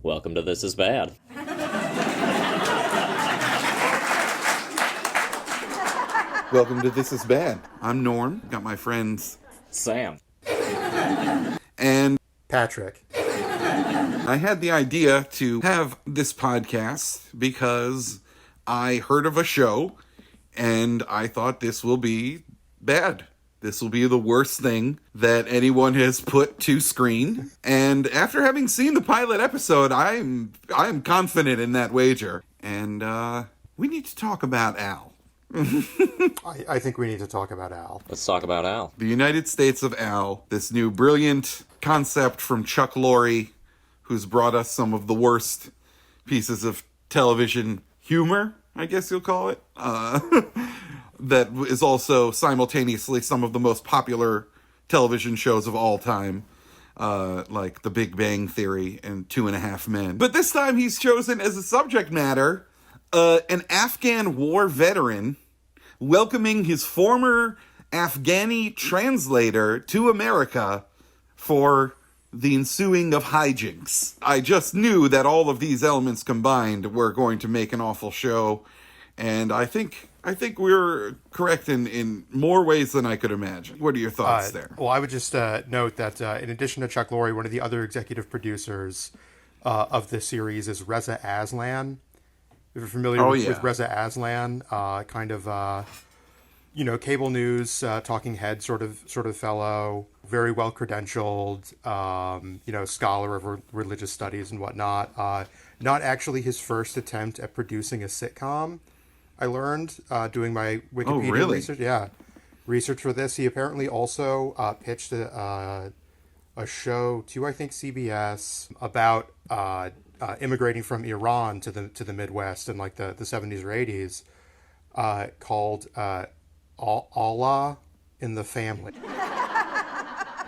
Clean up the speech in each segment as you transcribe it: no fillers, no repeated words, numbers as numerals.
Welcome to This Is Bad. Welcome to This Is Bad. I'm Norm. Got my friends Sam. and Patrick. I had the idea to have this podcast because I heard of a show and I thought this will be bad. This will be the worst thing that anyone has put to screen. And after having seen the pilot episode, I'm confident in that wager. And we need to talk about Al. I think we need to talk about Al. Let's talk about Al. The United States of Al, this new brilliant concept from Chuck Lorre, who's brought us some of the worst pieces of television humor, I guess you'll call it, that is also simultaneously some of the most popular television shows of all time, like The Big Bang Theory and 2.5 Men. But this time he's chosen as a subject matter an Afghan war veteran welcoming his former Afghani translator to America for the ensuing of hijinks. I just knew that all of these elements combined were going to make an awful show, and I think we're correct in more ways than I could imagine. What are your thoughts there? Well, I would just note that in addition to Chuck Lorre, one of the other executive producers of this series is Reza Aslan. If you're familiar with Reza Aslan, kind of cable news, talking head sort of fellow, very well credentialed, scholar of religious studies and whatnot. Not actually his first attempt at producing a sitcom, I learned doing my Wikipedia research. Yeah, research for this. He apparently also pitched a show to, I think, CBS about immigrating from Iran to the Midwest in like the 70s or 80s, called Allah in the Family.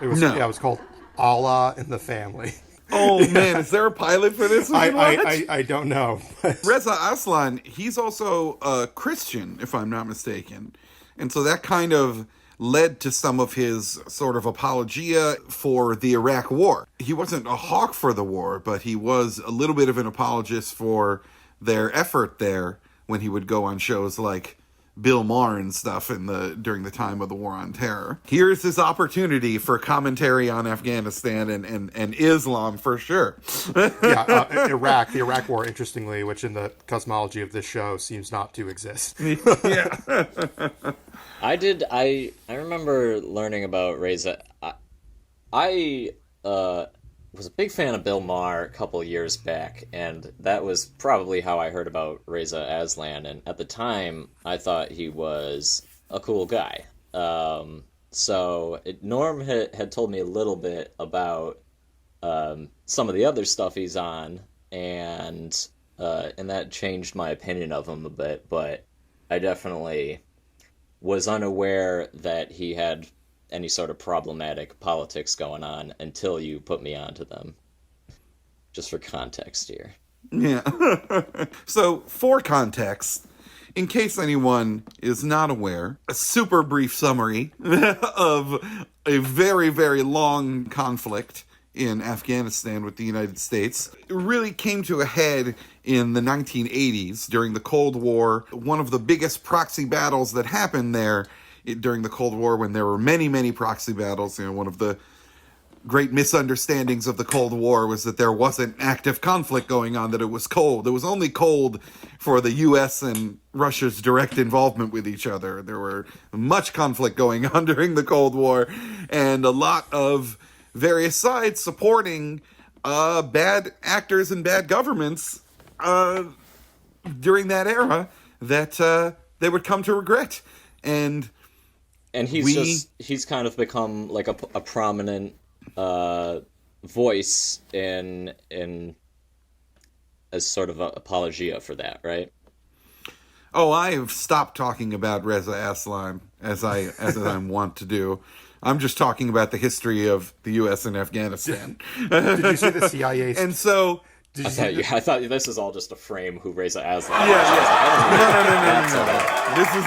It was called Allah in the Family. Oh man, is there a pilot for this? I don't know. Reza Aslan, he's also a Christian, if I'm not mistaken. And so that kind of led to some of his sort of apologia for the Iraq War. He wasn't a hawk for the war, but he was a little bit of an apologist for their effort there when he would go on shows like Bill Maher and stuff during the time of the War on Terror. Here's his opportunity for commentary on Afghanistan and Islam for sure. Iraq, the Iraq War, interestingly, which in the cosmology of this show seems not to exist. Yeah. I remember learning about Reza. I was a big fan of Bill Maher a couple years back, and that was probably how I heard about Reza Aslan, and at the time, I thought he was a cool guy. Norm had told me a little bit about some of the other stuff he's on, and that changed my opinion of him a bit, but I definitely was unaware that he had any sort of problematic politics going on until you put me onto them. Just for context here. Yeah. So, for context, in case anyone is not aware, a super brief summary of a very, very long conflict in Afghanistan with the United States. It really came to a head in the 1980s during the Cold War. One of the biggest proxy battles that happened there during the Cold War, when there were many, many proxy battles. One of the great misunderstandings of the Cold War was that there wasn't active conflict going on, that it was cold. It was only cold for the U.S. and Russia's direct involvement with each other. There were much conflict going on during the Cold War, and a lot of various sides supporting bad actors and bad governments during that era that they would come to regret. And he's kind of become like a prominent voice in as sort of an apologia for that, right? Oh, I have stopped talking about Reza Aslan as I want to do. I'm just talking about the history of the U.S. and Afghanistan. Did you see the CIA? And so I thought this is all just a frame who Reza Aslan. No. This is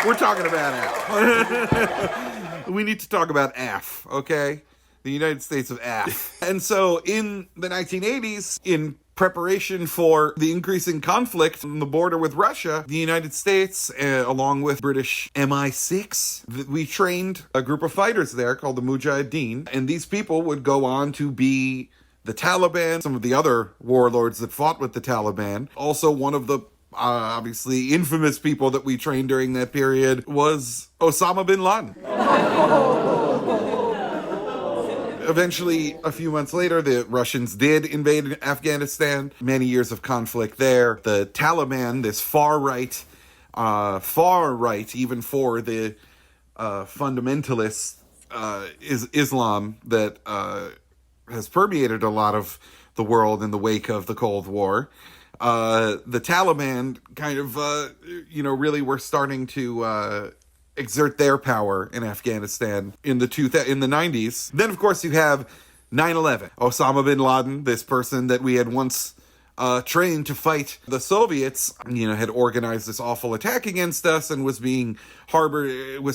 we're talking about Al. We need to talk about Af, okay? the United States of Af. And so in the 1980s, in preparation for the increasing conflict on the border with Russia, the United States, along with British MI6, we trained a group of fighters there called the Mujahideen, and these people would go on to be the Taliban, some of the other warlords that fought with the Taliban. Also, one of the obviously infamous people that we trained during that period was Osama bin Laden. Eventually, a few months later, the Russians did invade Afghanistan. Many years of conflict there. The Taliban, this far right, even for the fundamentalist Islam that has permeated a lot of the world in the wake of the Cold War. The Taliban kind of, really were starting to exert their power in Afghanistan in the 90s. Then, of course, you have 9/11. Osama bin Laden, this person that we had once trained to fight the Soviets, had organized this awful attack against us and was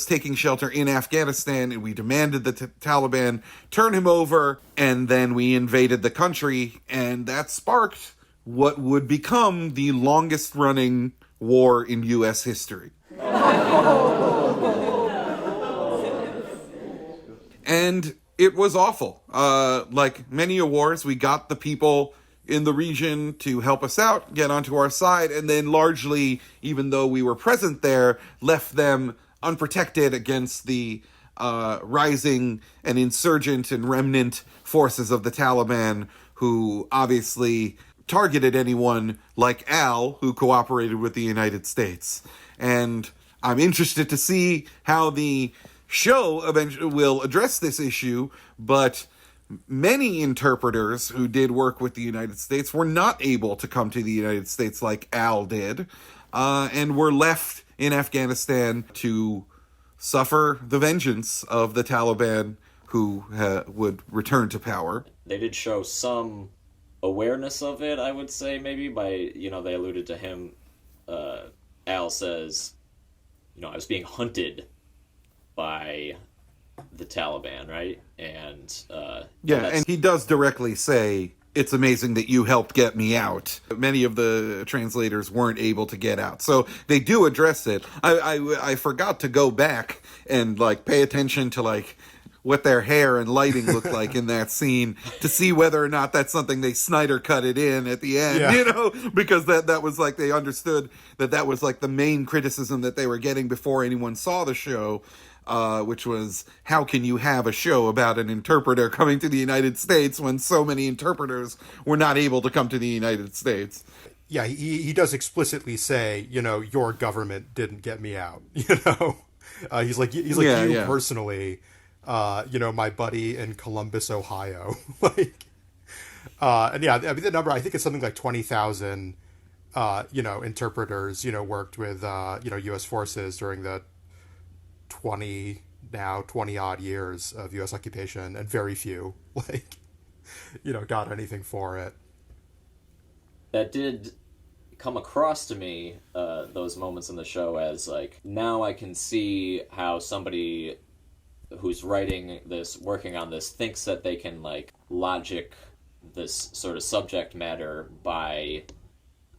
taking shelter in Afghanistan, and we demanded the Taliban turn him over, and then we invaded the country, and that sparked what would become the longest running war in U.S. history. And it was awful. Like many wars, we got the people in the region to help us out, get onto our side, and then largely, even though we were present there, left them unprotected against the rising and insurgent and remnant forces of the Taliban, who obviously targeted anyone like Al, who cooperated with the United States. And I'm interested to see how the show eventually will address this issue, but many interpreters who did work with the United States were not able to come to the United States like Al did, and were left in Afghanistan to suffer the vengeance of the Taliban, who would return to power. They did show some awareness of it, I would say, maybe, by, they alluded to him. Al says, I was being hunted by the Taliban, right? And and he does directly say, "It's amazing that you helped get me out." Many of the translators weren't able to get out, so they do address it. I forgot to go back and pay attention to what their hair and lighting looked like in that scene to see whether or not that's something they Snyder cut it in at the end, because that was they understood that was the main criticism that they were getting before anyone saw the show. Which was, how can you have a show about an interpreter coming to the United States when so many interpreters were not able to come to the United States? Yeah, he does explicitly say, your government didn't get me out. He's like you personally, my buddy in Columbus, Ohio. And the number, I think it's something like 20,000, interpreters, worked with, U.S. forces during the 20 odd years of U.S. occupation, and very few got anything for it. That did come across to me, those moments in the show, as now I can see how somebody who's working on this, thinks that they can logic this sort of subject matter by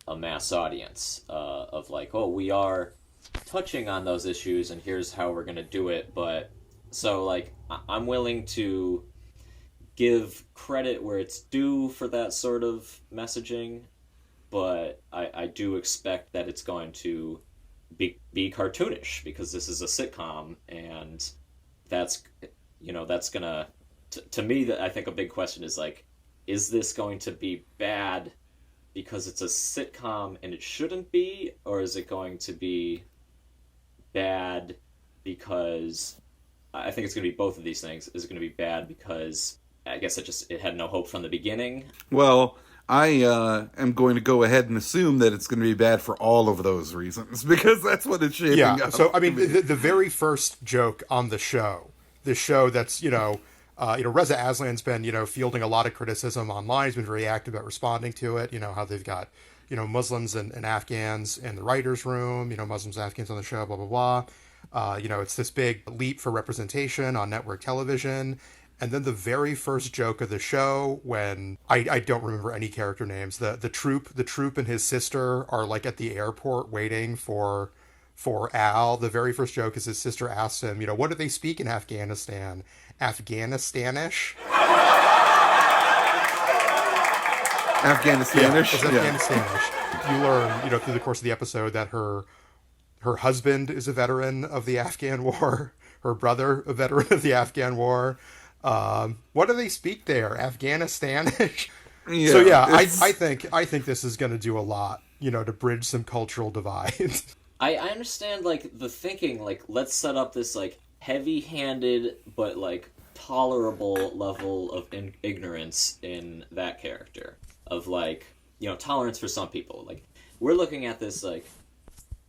a mass audience, of we are touching on those issues and here's how we're going to do it. But so I'm willing to give credit where it's due for that sort of messaging, but I do expect that it's going to be cartoonish, because this is a sitcom, and that's gonna, to me, that I think a big question is this going to be bad because it's a sitcom and it shouldn't be, or is it going to be bad because, I think it's going to be both of these things. Is it going to be bad because I guess it had no hope from the beginning? Well, I am going to go ahead and assume that it's going to be bad for all of those reasons, because that's what it's shaping up. So, the very first joke on the show that's, Reza Aslan's been, fielding a lot of criticism online. He's been very active about responding to it, how they've got, Muslims and Afghans in the writer's room, Muslims and Afghans on the show, blah, blah, blah. It's this big leap for representation on network television. And then the very first joke of the show, when I don't remember any character names, the troop and his sister are like at the airport waiting for Al. The very first joke is his sister asks him, what do they speak in Afghanistan? Afghanistanish? Afghanistanish? It's Afghanistanish. You learn, through the course of the episode that her husband is a veteran of the Afghan War, her brother a veteran of the Afghan War. What do they speak there? Afghanistanish? Yeah, so yeah, I think this is going to do a lot, to bridge some cultural divides. I understand, like, the thinking, like, let's set up this, like, heavy-handed but, like, tolerable level of ignorance in that character. Of, like, tolerance for some people. Like, we're looking at this, like,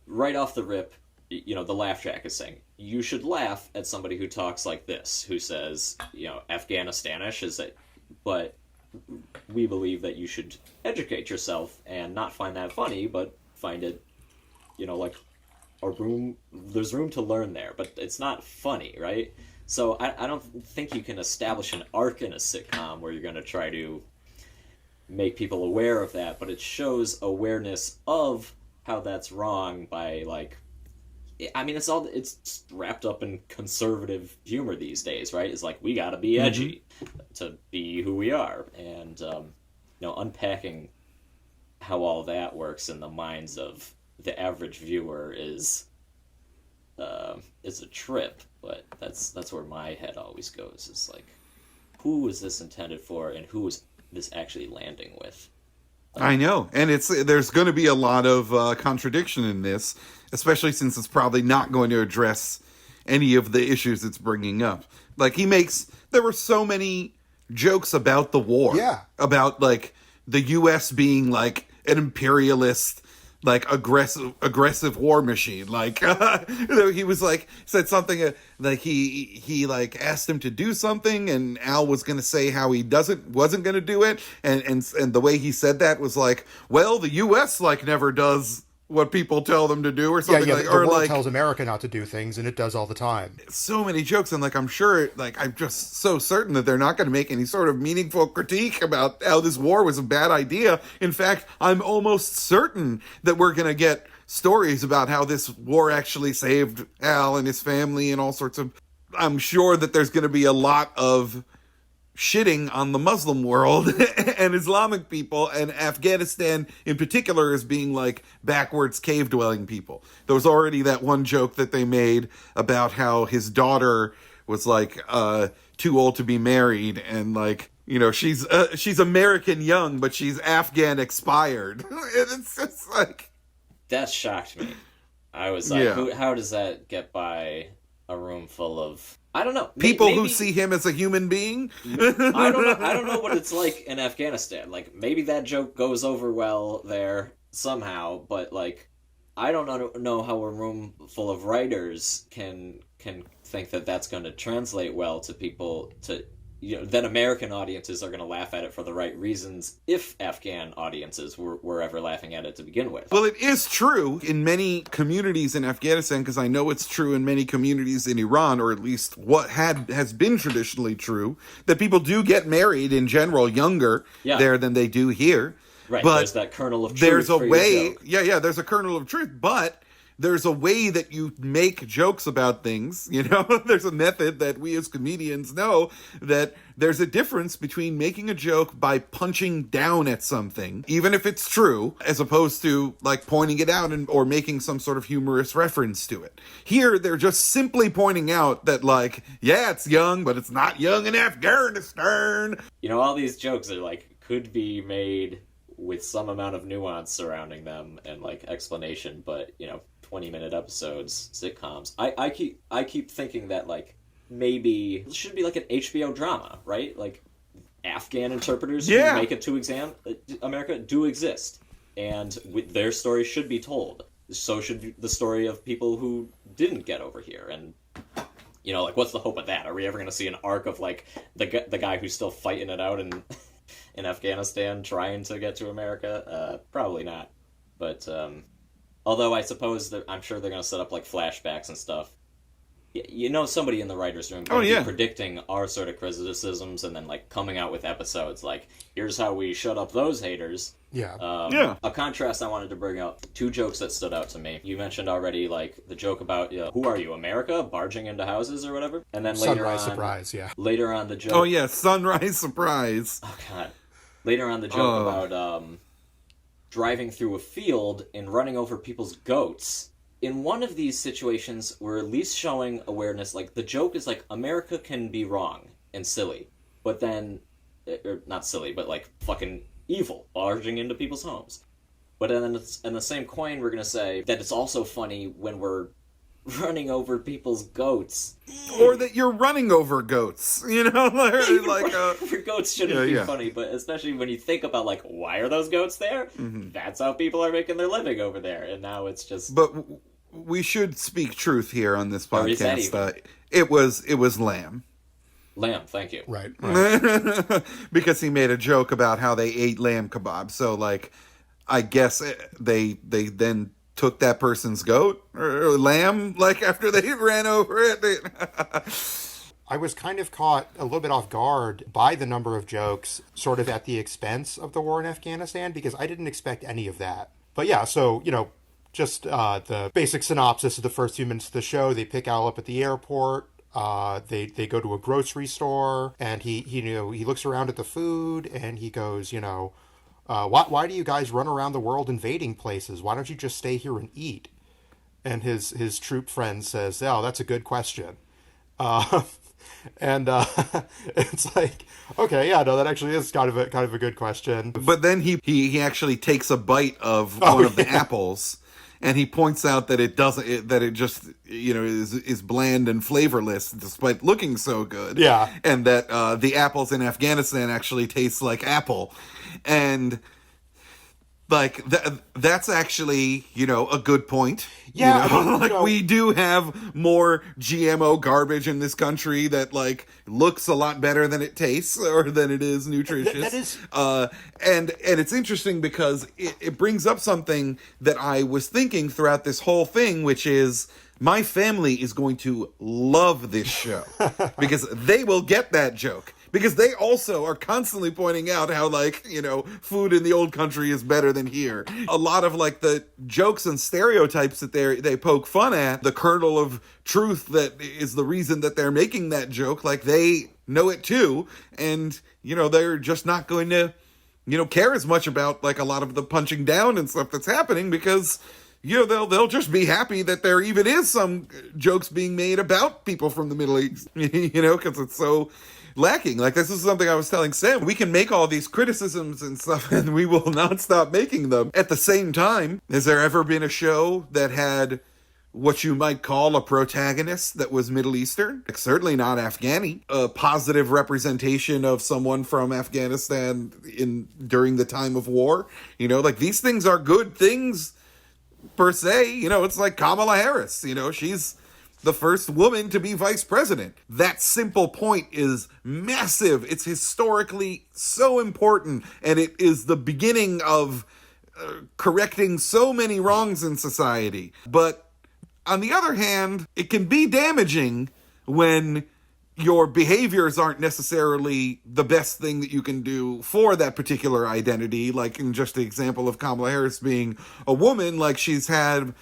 right off the rip, the laugh track is saying, you should laugh at somebody who talks like this, who says, Afghanistanish is it, but we believe that you should educate yourself and not find that funny, but find it, like there's room to learn there, but it's not funny, right? So I don't think you can establish an arc in a sitcom where you're going to try to make people aware of that, but it shows awareness of how that's wrong by, like, I mean, it's wrapped up in conservative humor these days, right? It's like, we gotta be edgy to be who we are, and unpacking how all that works in the minds of the average viewer is a trip. But that's where my head always goes. Is like, who is this intended for, and who is this actually landing with? I know, and there's going to be a lot of contradiction in this, especially since it's probably not going to address any of the issues it's bringing up. Like, there were so many jokes about the war. Yeah. About, like, the U.S. being, like, an imperialist, like, aggressive war machine. Like, he was, like, said something, like, he like, asked him to do something, and Al was going to say how he wasn't going to do it, and the way he said that was like, well, the U.S., like, never does what people tell them to do, or something. Yeah, like, the or world like, tells America not to do things, and it does all the time. So many jokes, and, like, I'm sure, like, I'm just so certain that they're not going to make any sort of meaningful critique about how this war was a bad idea. In fact, I'm almost certain that we're going to get stories about how this war actually saved Al and his family and all sorts of... I'm sure that there's going to be a lot of shitting on the Muslim world and Islamic people, and Afghanistan in particular as being, like, backwards cave-dwelling people. There was already that one joke that they made about how his daughter was, like, too old to be married, and, like, she's American young, but she's Afghan expired. And it's just like... That shocked me. I was like, Yeah. How does that get by a room full of... I don't know. People maybe, who see him as a human being? I don't know what it's like in Afghanistan. Like, maybe that joke goes over well there somehow, but, like, I don't know how a room full of writers can think that that's going to translate well to people, to then American audiences are going to laugh at it for the right reasons if Afghan audiences were ever laughing at it to begin with. Well, it is true in many communities in Afghanistan, because I know it's true in many communities in Iran, or at least what has been traditionally true, that people do get married in general younger there than they do here. Right, but there's that kernel of truth. There's a for way, your joke. yeah, there's a kernel of truth, but there's a way that you make jokes about things, There's a method that we as comedians know, that there's a difference between making a joke by punching down at something, even if it's true, as opposed to, like, pointing it out or making some sort of humorous reference to it. Here, they're just simply pointing out that, like, yeah, it's young, but it's not young in Afghanistan. All these jokes are, like, could be made with some amount of nuance surrounding them and, like, explanation, but 20-minute episodes, sitcoms. I keep thinking that, like, maybe it should be like an HBO drama, right? Like, Afghan interpreters who make it to America do exist, and their story should be told. So should the story of people who didn't get over here, and like, what's the hope of that? Are we ever going to see an arc of, like, the guy who's still fighting it out in Afghanistan trying to get to America? Probably not. But although I suppose that I'm sure they're going to set up, like, flashbacks and stuff You know, somebody in the writers' room Oh could yeah. be predicting our sort of criticisms and then like coming out with episodes like, here's how we shut up those haters. Yeah. Yeah. A contrast I wanted to bring up, two jokes that stood out to me. You mentioned already, like, the joke about, who are you, America? Barging into houses or whatever? And then later Sunrise on... surprise, yeah. Later on the joke... Oh yeah, sunrise surprise. Oh, God. Later on the joke about driving through a field and running over people's goats. In one of these situations, we're at least showing awareness. Like, the joke is like, America can be wrong and silly. But then... Or not silly, but, like, fucking evil, barging into people's homes. But then in the same coin, we're gonna say that it's also funny when we're running over people's goats. Or that you're running over goats, you know? Like, your goats shouldn't be funny, but especially when you think about, like, why are those goats there? Mm-hmm. That's how people are making their living over there, and now it's just... But we should speak truth here on this podcast. It was lamb. Lamb, thank you. Right. Because he made a joke about how they ate lamb kebabs. So, like, I guess they then took that person's goat or lamb, like, after they ran over it. I was kind of caught a little bit off guard by the number of jokes sort of at the expense of the war in Afghanistan, because I didn't expect any of that. But yeah, so, just the basic synopsis of the first few minutes of the show. They pick Al up at the airport. They go to a grocery store, and he looks around at the food, and he goes, why do you guys run around the world invading places? Why don't you just stay here and eat? And his troop friend says, oh, that's a good question. And it's like, okay, yeah, no, that actually is kind of a good question. But then he actually takes a bite of one of the apples. And he points out that it just is bland and flavorless despite looking so good. Yeah. And that the apples in Afghanistan actually taste like apple. And like that's actually, a good point. Yeah. We do have more GMO garbage in this country that like looks a lot better than it tastes or than it is nutritious. That is... and it's interesting because it brings up something that I was thinking throughout this whole thing, which is my family is going to love this show because they will get that joke. Because they also are constantly pointing out how, like, food in the old country is better than here. A lot of, like, the jokes and stereotypes that they poke fun at, the kernel of truth that is the reason that they're making that joke, like, they know it too. And, they're just not going to, care as much about, like, a lot of the punching down and stuff that's happening because... they'll just be happy that there even is some jokes being made about people from the Middle East, because it's so lacking. Like, this is something I was telling Sam. We can make all these criticisms and stuff, and we will not stop making them. At the same time, has there ever been a show that had what you might call a protagonist that was Middle Eastern? Like, certainly not Afghani. A positive representation of someone from Afghanistan during the time of war. Like, these things are good things per se. It's like Kamala Harris. She's the first woman to be vice president. That simple point is massive. It's historically so important, and it is the beginning of correcting so many wrongs in society. But on the other hand, it can be damaging when your behaviors aren't necessarily the best thing that you can do for that particular identity. Like in just the example of Kamala Harris being a woman, like she's had,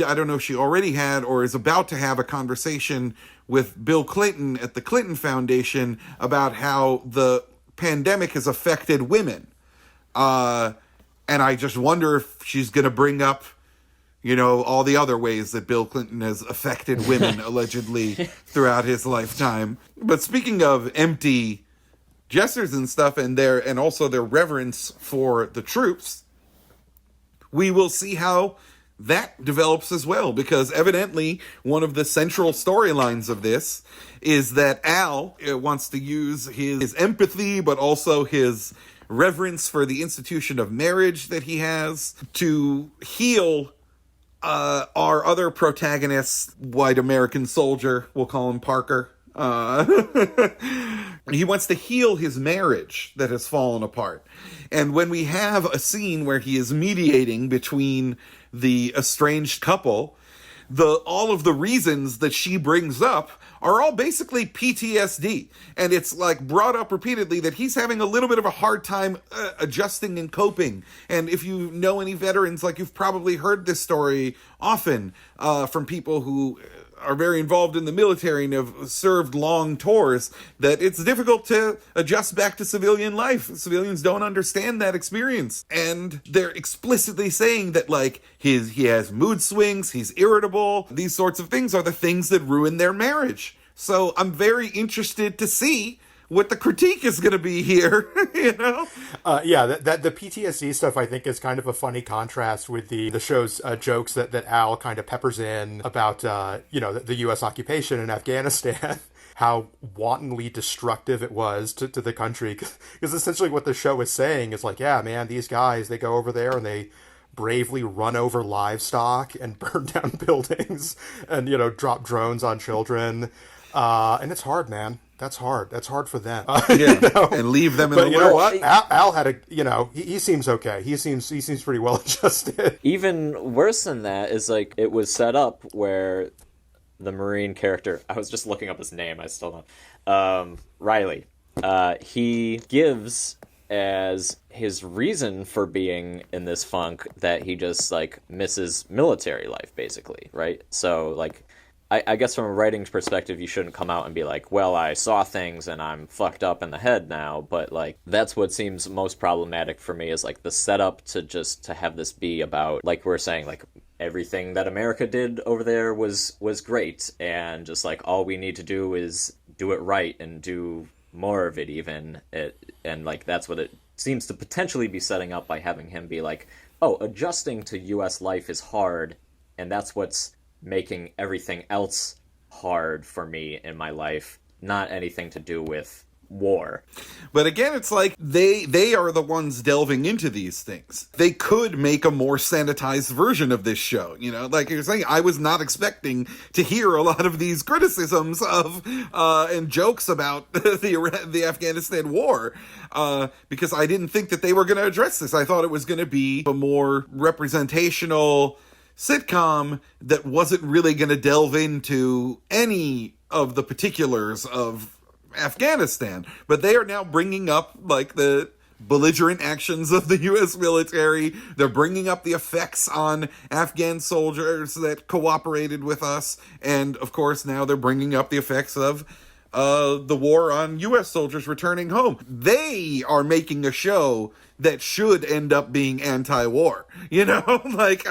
I don't know if she already had or is about to have a conversation with Bill Clinton at the Clinton Foundation about how the pandemic has affected women. And I just wonder if she's going to bring up, all the other ways that Bill Clinton has affected women allegedly throughout his lifetime. But speaking of empty gestures and stuff and also their reverence for the troops, we will see how that develops as well, because evidently one of the central storylines of this is that Al wants to use his empathy, but also his reverence for the institution of marriage that he has to heal our other protagonist, white American soldier, we'll call him Parker. He wants to heal his marriage that has fallen apart. And when we have a scene where he is mediating between the estranged couple, all of the reasons that she brings up are all basically PTSD. And it's like brought up repeatedly that he's having a little bit of a hard time adjusting and coping. And if you know any veterans, like you've probably heard this story often from people who are very involved in the military and have served long tours, that it's difficult to adjust back to civilian life. Civilians don't understand that experience. And they're explicitly saying that, like, he has mood swings, he's irritable. These sorts of things are the things that ruin their marriage. So I'm very interested to see what the critique is going to be here, you know? Yeah, that the PTSD stuff, I think, is kind of a funny contrast with the show's jokes that Al kind of peppers in about, the U.S. occupation in Afghanistan, how wantonly destructive it was to the country. Because essentially what the show is saying is like, yeah, man, these guys, they go over there and they bravely run over livestock and burn down buildings and, drop drones on children. And it's hard, man. That's hard. That's hard for them. And leave them in the lurch. But you know what? Al had he seems okay. He seems pretty well adjusted. Even worse than that is, like, it was set up where the Marine character, I was just looking up his name, I still don't, Riley, he gives as his reason for being in this funk that he just, like, misses military life, basically, right? So, like, I guess from a writing perspective, you shouldn't come out and be like, well, I saw things and I'm fucked up in the head now. But, like, that's what seems most problematic for me is, like, the setup to have this be about, like we're saying, like, everything that America did over there was great. And just, like, all we need to do is do it right and do more of it even. And, like, that's what it seems to potentially be setting up by having him be like, oh, adjusting to U.S. life is hard. And that's what's making everything else hard for me in my life, not anything to do with war. But again, it's like they are the ones delving into these things. They could make a more sanitized version of this show, like you're saying. I was not expecting to hear a lot of these criticisms of and jokes about the Afghanistan war, because I didn't think that they were going to address this. I thought it was going to be a more representational sitcom that wasn't really going to delve into any of the particulars of Afghanistan. But they are now bringing up, like, the belligerent actions of the U.S. military. They're bringing up the effects on Afghan soldiers that cooperated with us. And, of course, now they're bringing up the effects of the war on U.S. soldiers returning home. They are making a show that should end up being anti-war, like,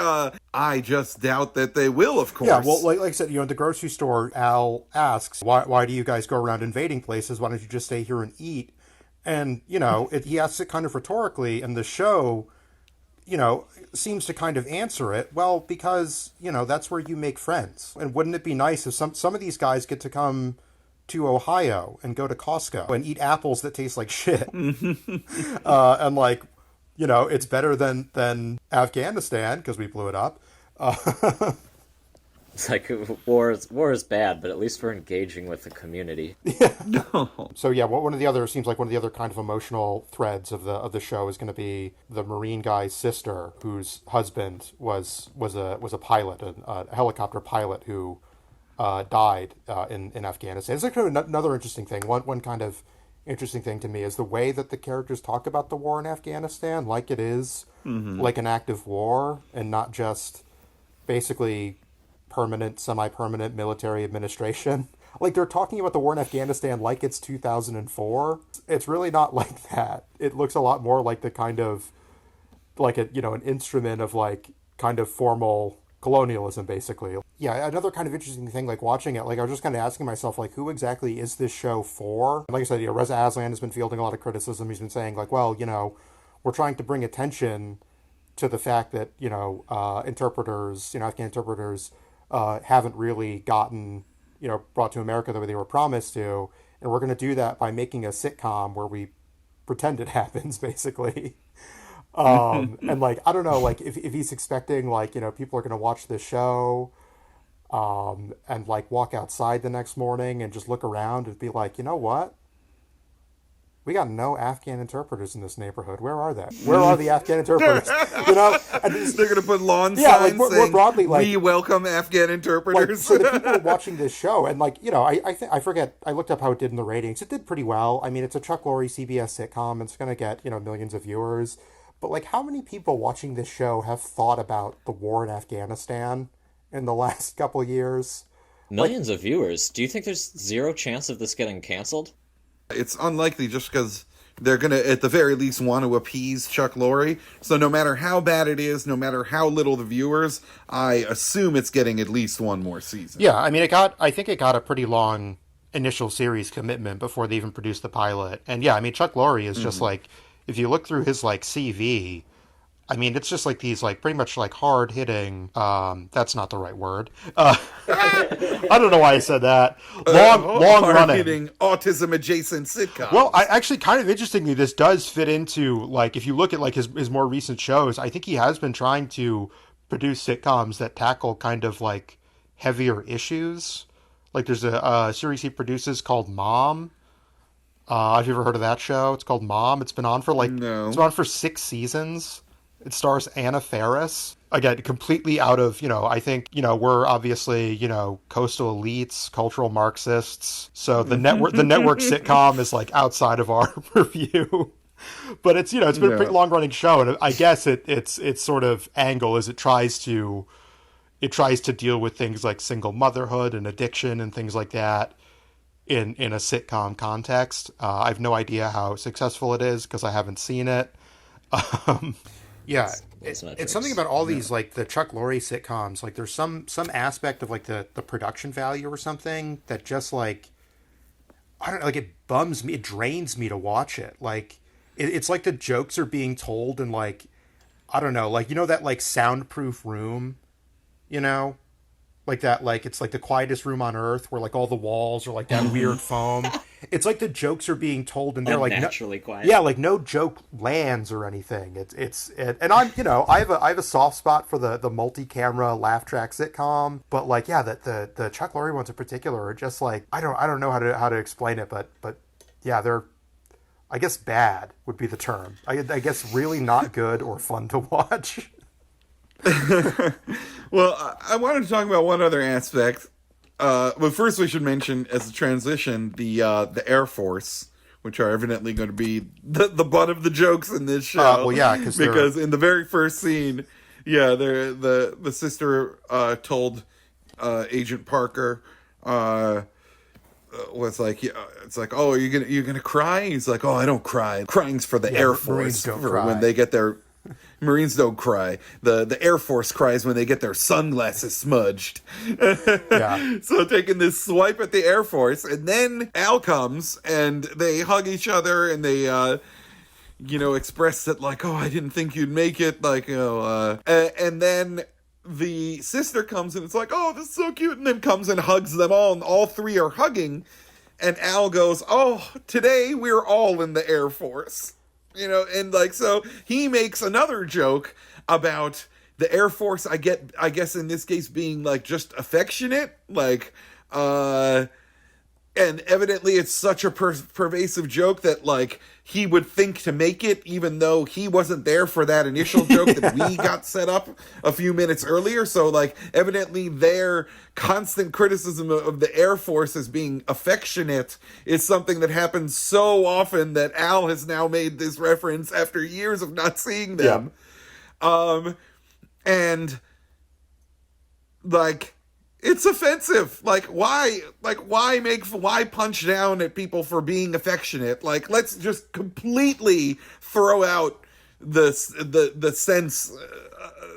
I just doubt that they will, of course. Yeah, well, like I said, at the grocery store, Al asks, why do you guys go around invading places? Why don't you just stay here and eat? And, he asks it kind of rhetorically, and the show, seems to kind of answer it, well, because, that's where you make friends. And wouldn't it be nice if some of these guys get to come to Ohio and go to Costco and eat apples that taste like shit. And, like, it's better than Afghanistan because we blew it up. It's like war is bad, but at least we're engaging with the community. Yeah. No. So yeah, one of the other kind of emotional threads of the show is going to be the Marine guy's sister, whose husband was a pilot, a helicopter pilot who died in Afghanistan. It's like another interesting thing. One kind of interesting thing to me is the way that the characters talk about the war in Afghanistan, like it is like an active war and not just basically permanent, semi-permanent military administration. Like, they're talking about the war in Afghanistan like it's 2004. It's really not like that. It looks a lot more like the kind of like an instrument of, like, kind of formal colonialism, basically. Yeah, another kind of interesting thing, like, watching it, like, I was just kind of asking myself, like, who exactly is this show for? Like I said, Reza Aslan has been fielding a lot of criticism. He's been saying, like, well, we're trying to bring attention to the fact that, interpreters, Afghan interpreters haven't really gotten, brought to America the way they were promised to. And we're going to do that by making a sitcom where we pretend it happens, basically. And, like, I don't know, like, if he's expecting, like, people are going to watch this show and, like, walk outside the next morning and just look around and be like, you know what? we got no Afghan interpreters in this neighborhood. Where are they? Where are the Afghan interpreters? You know, and they're gonna put lawn yeah, signs like saying, more broadly, like "We welcome Afghan like interpreters." for the people watching this show, and like, you know, I forget, I looked up how it did in the ratings. It did pretty well. I mean, it's a Chuck Lorre CBS sitcom. It's gonna get, you know, millions of viewers. But like, how many people watching this show have thought about the war in Afghanistan in the last couple of years? Like, Millions of viewers. Do you think there's zero chance of this getting canceled? It's unlikely just because they're going to, at the very least, want to appease Chuck Lorre. So no matter how bad it is, no matter how little the viewers, I assume it's getting at least one more season. yeah, I mean, I think it got a pretty long initial series commitment before they even produced the pilot. And yeah, I mean, Chuck Lorre is just like, if you look through his like CV, I mean, it's just like these like pretty much like hard hitting. That's not the right word. I don't know why I said that. Long running. Hitting autism adjacent sitcoms. Well, I actually kind of interestingly, this does fit into like if you look at like his more recent shows, I think he has been trying to produce sitcoms that tackle kind of like heavier issues. Like there's a series he produces called Mom. Have you ever heard of that show? It's called Mom. It's been on for like No. it's been on for 6 seasons. It stars Anna Faris. Again, completely out of, you know, I think, you know, we're obviously, you know, coastal elites, cultural Marxists. So the network sitcom is like outside of our purview. But it's, you know, it's been a pretty long running show, and I guess its sort of angle is it tries to deal with things like single motherhood and addiction and things like that in a sitcom context. I have no idea how successful it is because I haven't seen it. Yeah, it's something about all these like the Chuck Lorre sitcoms. Like there's some aspect of like the production value or something that just like I don't know, like it bums me, it drains me to watch it. Like it's like the jokes are being told in like I don't know, like you know that like soundproof room, you know, like that, like it's like the quietest room on earth where like all the walls are like that weird foam. It's like the jokes are being told and they're like naturally quiet. Yeah, like no joke lands or anything. And I'm, you know, I have a soft spot for the multi-camera laugh track sitcom, but like yeah, the Chuck Lorre ones in particular are just like I don't know how to explain it, but yeah, they're I guess bad would be the term. I guess really not good or fun to watch. Well, I wanted to talk about one other aspect. But first, we should mention as a transition the Air Force, which are evidently going to be the butt of the jokes in this show. Well, yeah, because in the very first scene, yeah, the sister told Agent Parker was like, yeah, it's like, oh, you're gonna cry? He's like, oh, I don't cry. Crying's for the Air Force when they get their. Marines don't cry. The Air Force cries when they get their sunglasses smudged. Yeah. So taking this swipe at the Air Force, and then Al comes and they hug each other and they express that like, oh, I didn't think you'd make it, like, you know, and then the sister comes and it's like, oh, this is so cute, and then comes and hugs them all, and all three are hugging, and Al goes, oh, today we're all in the Air Force. You know, and like, so he makes another joke about the Air Force, I guess in this case being like just affectionate, like, and evidently it's such a pervasive joke that like he would think to make it, even though he wasn't there for that initial joke that we got set up a few minutes earlier. So like evidently their constant criticism of the Air Force as being affectionate is something that happens so often that Al has now made this reference after years of not seeing them. Yeah. And like, it's offensive. Like, why punch down at people for being affectionate? Like, let's just completely throw out the sense,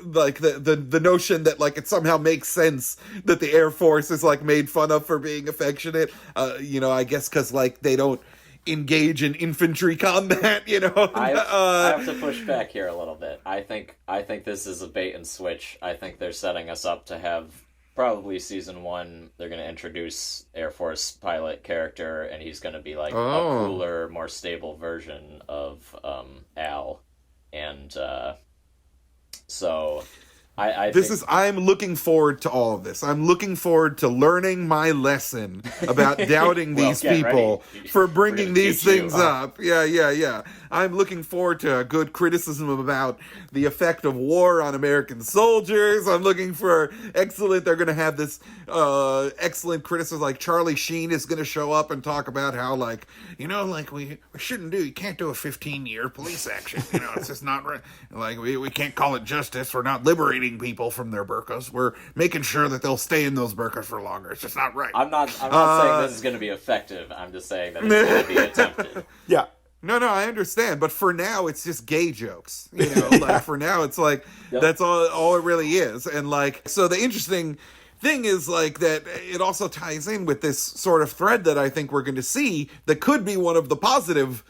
like the notion that like it somehow makes sense that the Air Force is like made fun of for being affectionate. I guess because like they don't engage in infantry combat. You know, I have to push back here a little bit. I think this is a bait and switch. I think they're setting us up to have. Probably season 1, they're going to introduce Air Force pilot character, and he's going to be like a cooler, more stable version of Al. And so I think I'm looking forward to all of this. I'm looking forward to learning my lesson about doubting well, these get people ready. for We're gonna bringing these teach you. things up. Yeah. I'm looking forward to a good criticism about the effect of war on American soldiers. I'm looking for they're going to have this excellent criticism. Like Charlie Sheen is going to show up and talk about how, like, we shouldn't you can't do a 15-year police action. It's just not right. Like, we can't call it justice. We're not liberating people from their burqas. We're making sure that they'll stay in those burqas for longer. It's just not right. I'm not saying this is going to be effective. I'm just saying that it's going to be attempted. Yeah. No, I understand, but for now it's just gay jokes. Like for now it's like Yep. that's all it really is. And like, so the interesting thing is like that it also ties in with this sort of thread that I think we're going to see that could be one of the positive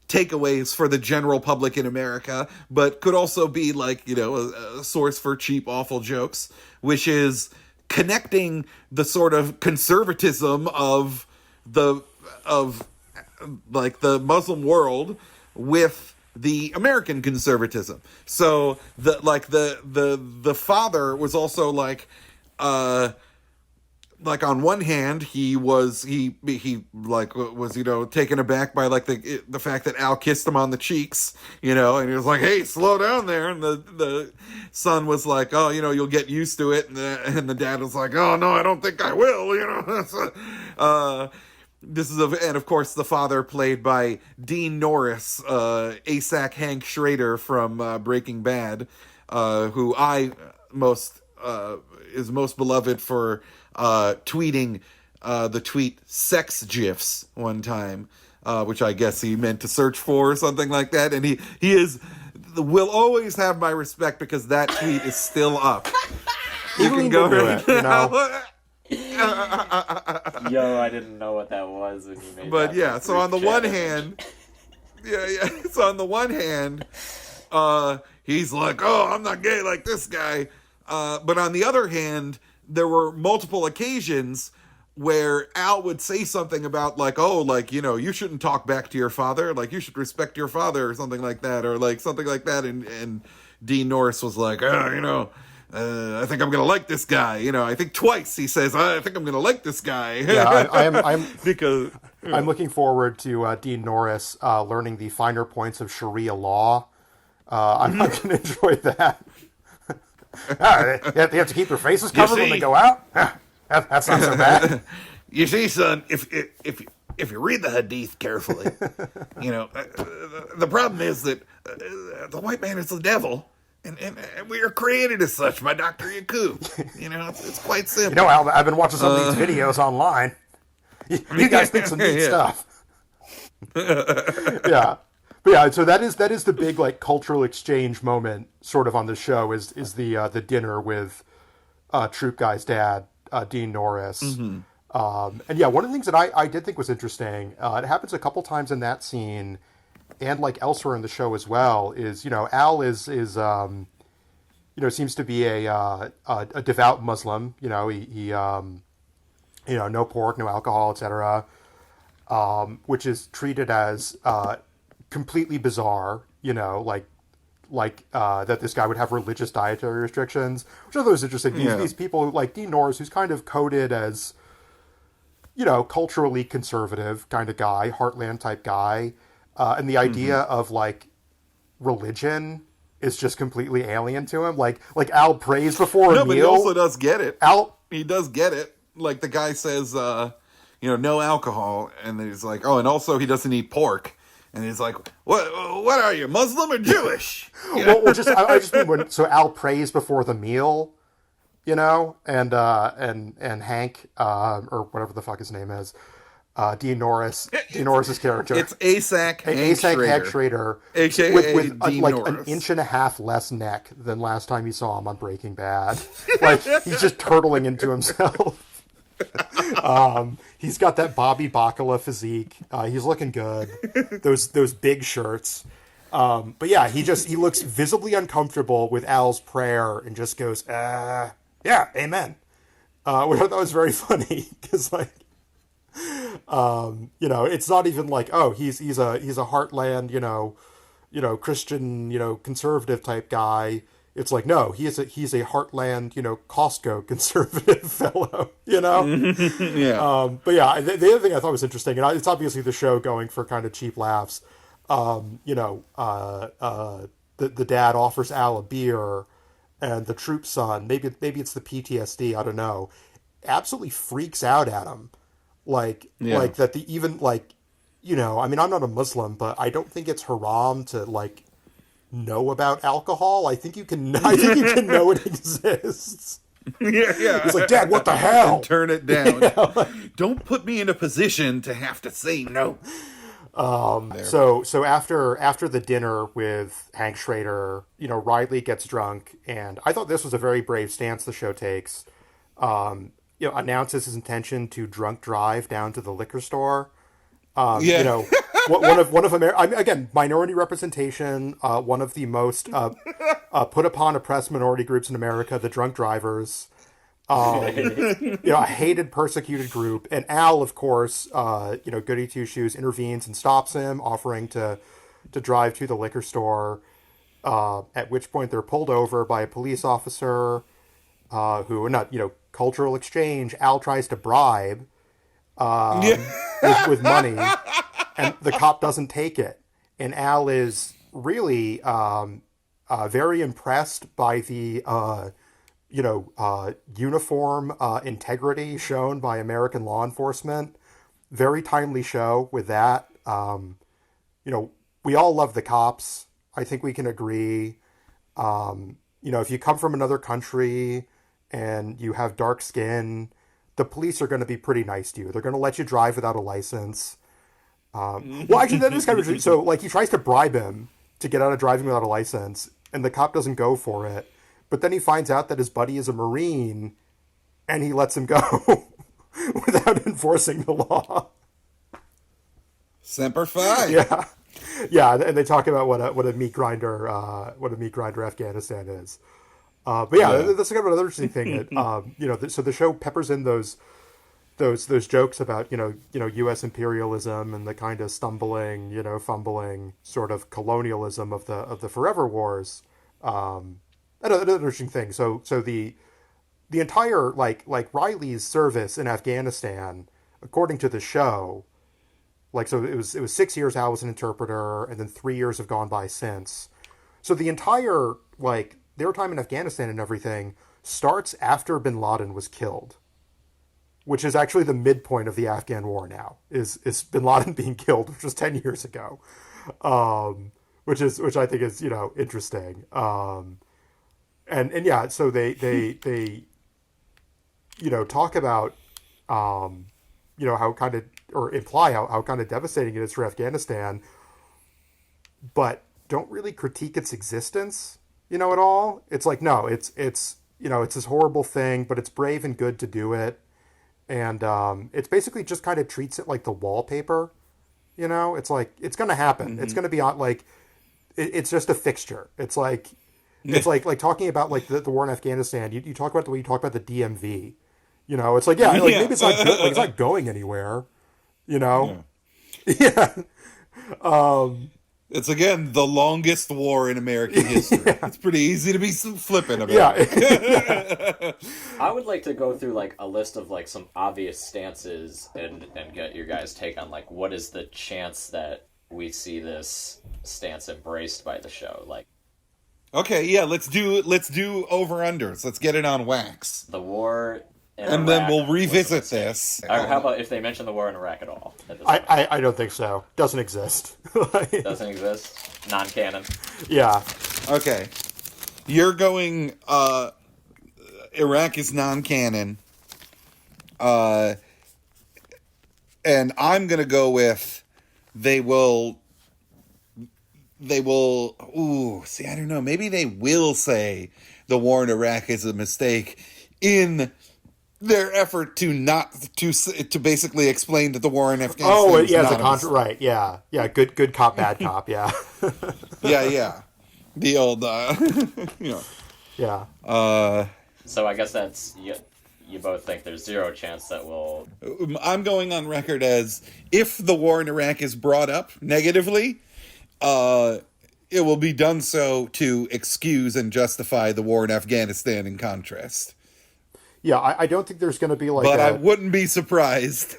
takeaways for the general public in America, but could also be like, a source for cheap, awful jokes, which is connecting the sort of conservatism of like the Muslim world with the American conservatism. So the father was also like on one hand he was taken aback by like the fact that Al kissed him on the cheeks, and he was like, hey, slow down there, and the son was like, oh, you'll get used to it, and the dad was like, oh no, I don't think I will. And of course the father played by Dean Norris, ASAC Hank Schrader from Breaking Bad, who is most beloved for tweeting the tweet sex gifs one time, which I guess he meant to search for or something like that. And he will always have my respect because that tweet is still up. You can go right now. Yo, I didn't know what that was when you made But that. yeah, so on the one hand, so on the one hand, he's like, oh, I'm not gay like this guy. But on the other hand, there were multiple occasions where Al would say something about like, oh, like, you shouldn't talk back to your father. Like, you should respect your father or something like that. Or like something like that. And Dean Norris was like, I think I'm going to like this guy. I think twice he says, I think I'm going to like this guy. Yeah, I'm because I'm looking forward to Dean Norris learning the finer points of Sharia law. I'm not going to enjoy that. You have to keep your faces covered when they go out? That's not so bad. You see, son, if you read the Hadith carefully, the problem is that the white man is the devil. And we are created as such by Dr. Yakub. It's quite simple. Al, I've been watching some of these videos online. You guys think some neat stuff. Yeah. But yeah, so that is the big like cultural exchange moment sort of on the show is the dinner with Troop Guy's dad, Dean Norris. Mm-hmm. And yeah, one of the things that I did think was interesting, it happens a couple times in that scene and like elsewhere in the show as well, is Al is seems to be a devout Muslim. He no pork, no alcohol, etc. Which is treated as completely bizarre. That this guy would have religious dietary restrictions, which I thought was interesting. These people like Dean Norris, who's kind of coded as culturally conservative kind of guy, heartland type guy. And the idea of like religion is just completely alien to him. Like Al prays before a meal. But he also does get it. He does get it. Like the guy says, no alcohol, and then he's like, oh, and also he doesn't eat pork, and he's like, what are you, Muslim or Jewish? Well, I just mean so Al prays before the meal, and Hank or whatever the fuck his name is. Dean Norris's character. It's ASAC Hank Schrader, AKA with Dean like Norris. an inch and a half less neck than last time you saw him on Breaking Bad. Like he's just turtling into himself. He's got that Bobby Bacala physique. He's looking good. Those big shirts. But yeah, he looks visibly uncomfortable with Al's prayer and just goes, yeah, amen. Which I thought was very funny because like. It's not even like, oh, he's a heartland, Christian, conservative type guy. It's like, no, he's a heartland, Costco conservative fellow, you know. Yeah. But yeah, the other thing I thought was interesting, and it's obviously the show going for kind of cheap laughs. The dad offers Al a beer, and the troop son, maybe it's the PTSD, I don't know, absolutely freaks out at him, like that the even like, I mean, I'm not a Muslim, but I don't think it's haram to like know about alcohol. I think you can know it exists. Yeah. He's like, Dad, what the hell? And turn it down. Don't put me in a position to have to say no. So after the dinner with Hank Schrader, Riley gets drunk, and I thought this was a very brave stance the show takes. Announces his intention to drunk drive down to the liquor store. One of again, minority representation. One of the most put upon oppressed minority groups in America, the drunk drivers. A hated, persecuted group. And Al, of course, goody two shoes, intervenes and stops him, offering to drive to the liquor store. At which point they're pulled over by a police officer, who, not, cultural exchange. Al tries to bribe with money, and the cop doesn't take it. And Al is really very impressed by the uniform integrity shown by American law enforcement. Very timely show with that. We all love the cops. I think we can agree. If you come from another country and you have dark skin, the police are going to be pretty nice to you. They're going to let you drive without a license. Well, actually, that is kind of interesting. So, like, he tries to bribe him to get out of driving without a license, and the cop doesn't go for it. But then he finds out that his buddy is a Marine, and he lets him go without enforcing the law. Semper Fi. Yeah, and they talk about what a meat grinder Afghanistan is. But that's kind of another interesting thing. That, so the show peppers in those jokes about U.S. imperialism and the kind of stumbling, fumbling sort of colonialism of the Forever Wars. Another interesting thing. So the entire like Riley's service in Afghanistan, according to the show, so it was 6 years Al was an interpreter, and then 3 years have gone by since. So the entire their time in Afghanistan and everything starts after Bin Laden was killed, which is actually the midpoint of the Afghan war now, is Bin Laden being killed, which was 10 years ago, which I think is interesting. And yeah, so they talk about how kind of, or imply how kind of devastating it is for Afghanistan, but don't really critique its existence, at all. It's like, no, it's it's this horrible thing, but it's brave and good to do it. And it's basically just kind of treats it like the wallpaper, it's like, it's going to happen. Mm-hmm. It's going to be on, it's just a fixture. It's like, it's like talking about the war in Afghanistan. You talk about the way you talk about the DMV, it's like, maybe it's not good, it's not going anywhere, Yeah. It's, again, the longest war in American history. It's pretty easy to be flippant about it. I would like to go through a list of some obvious stances and get your guys' take on what is the chance that we see this stance embraced by the show. Okay, yeah, let's do over-unders. Let's get it on wax. The war in and Iraq, then we'll revisit this. How about if they mention the war in Iraq at all? I don't think so. Doesn't exist. Doesn't exist? Non-canon? Yeah. Okay. You're going, Iraq is non-canon. And I'm going to go with they will, I don't know. Maybe they will say the war in Iraq is a mistake in their effort to basically explain that the war in Afghanistan. Oh, yeah, it's a right. Yeah, good cop, bad cop. Yeah. yeah. The old, Yeah. So I guess that's you both think there's zero chance that we'll. I'm going on it as if the war in Iraq is brought up negatively, it will be done so to excuse and justify the war in Afghanistan in contrast. Yeah, I don't think there's going to be like But I wouldn't be surprised.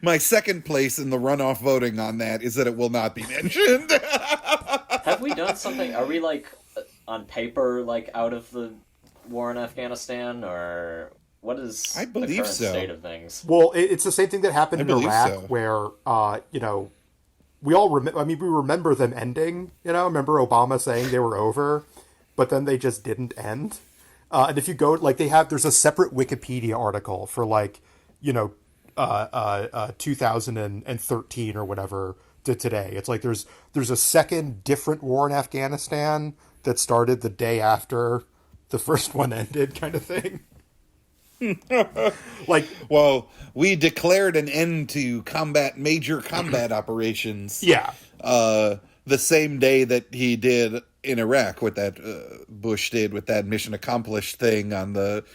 My second place in the runoff voting on that is that it will not be mentioned. Have we done something? Are we, like, on paper, like, out of the war in Afghanistan? Or what is I believe the current so. state of things? Well, it's the same thing that happened in Iraq, so. where, we all we remember them ending, remember Obama saying they were over, but then they just didn't end. And if you go, like, there's a separate Wikipedia article for, like, 2013 or whatever to today. It's like there's a second different war in Afghanistan that started the day after the first one ended, kind of thing. Like, well, we declared an end to major combat operations. Yeah. The same day that he did in Iraq with that Bush did with that mission accomplished thing on the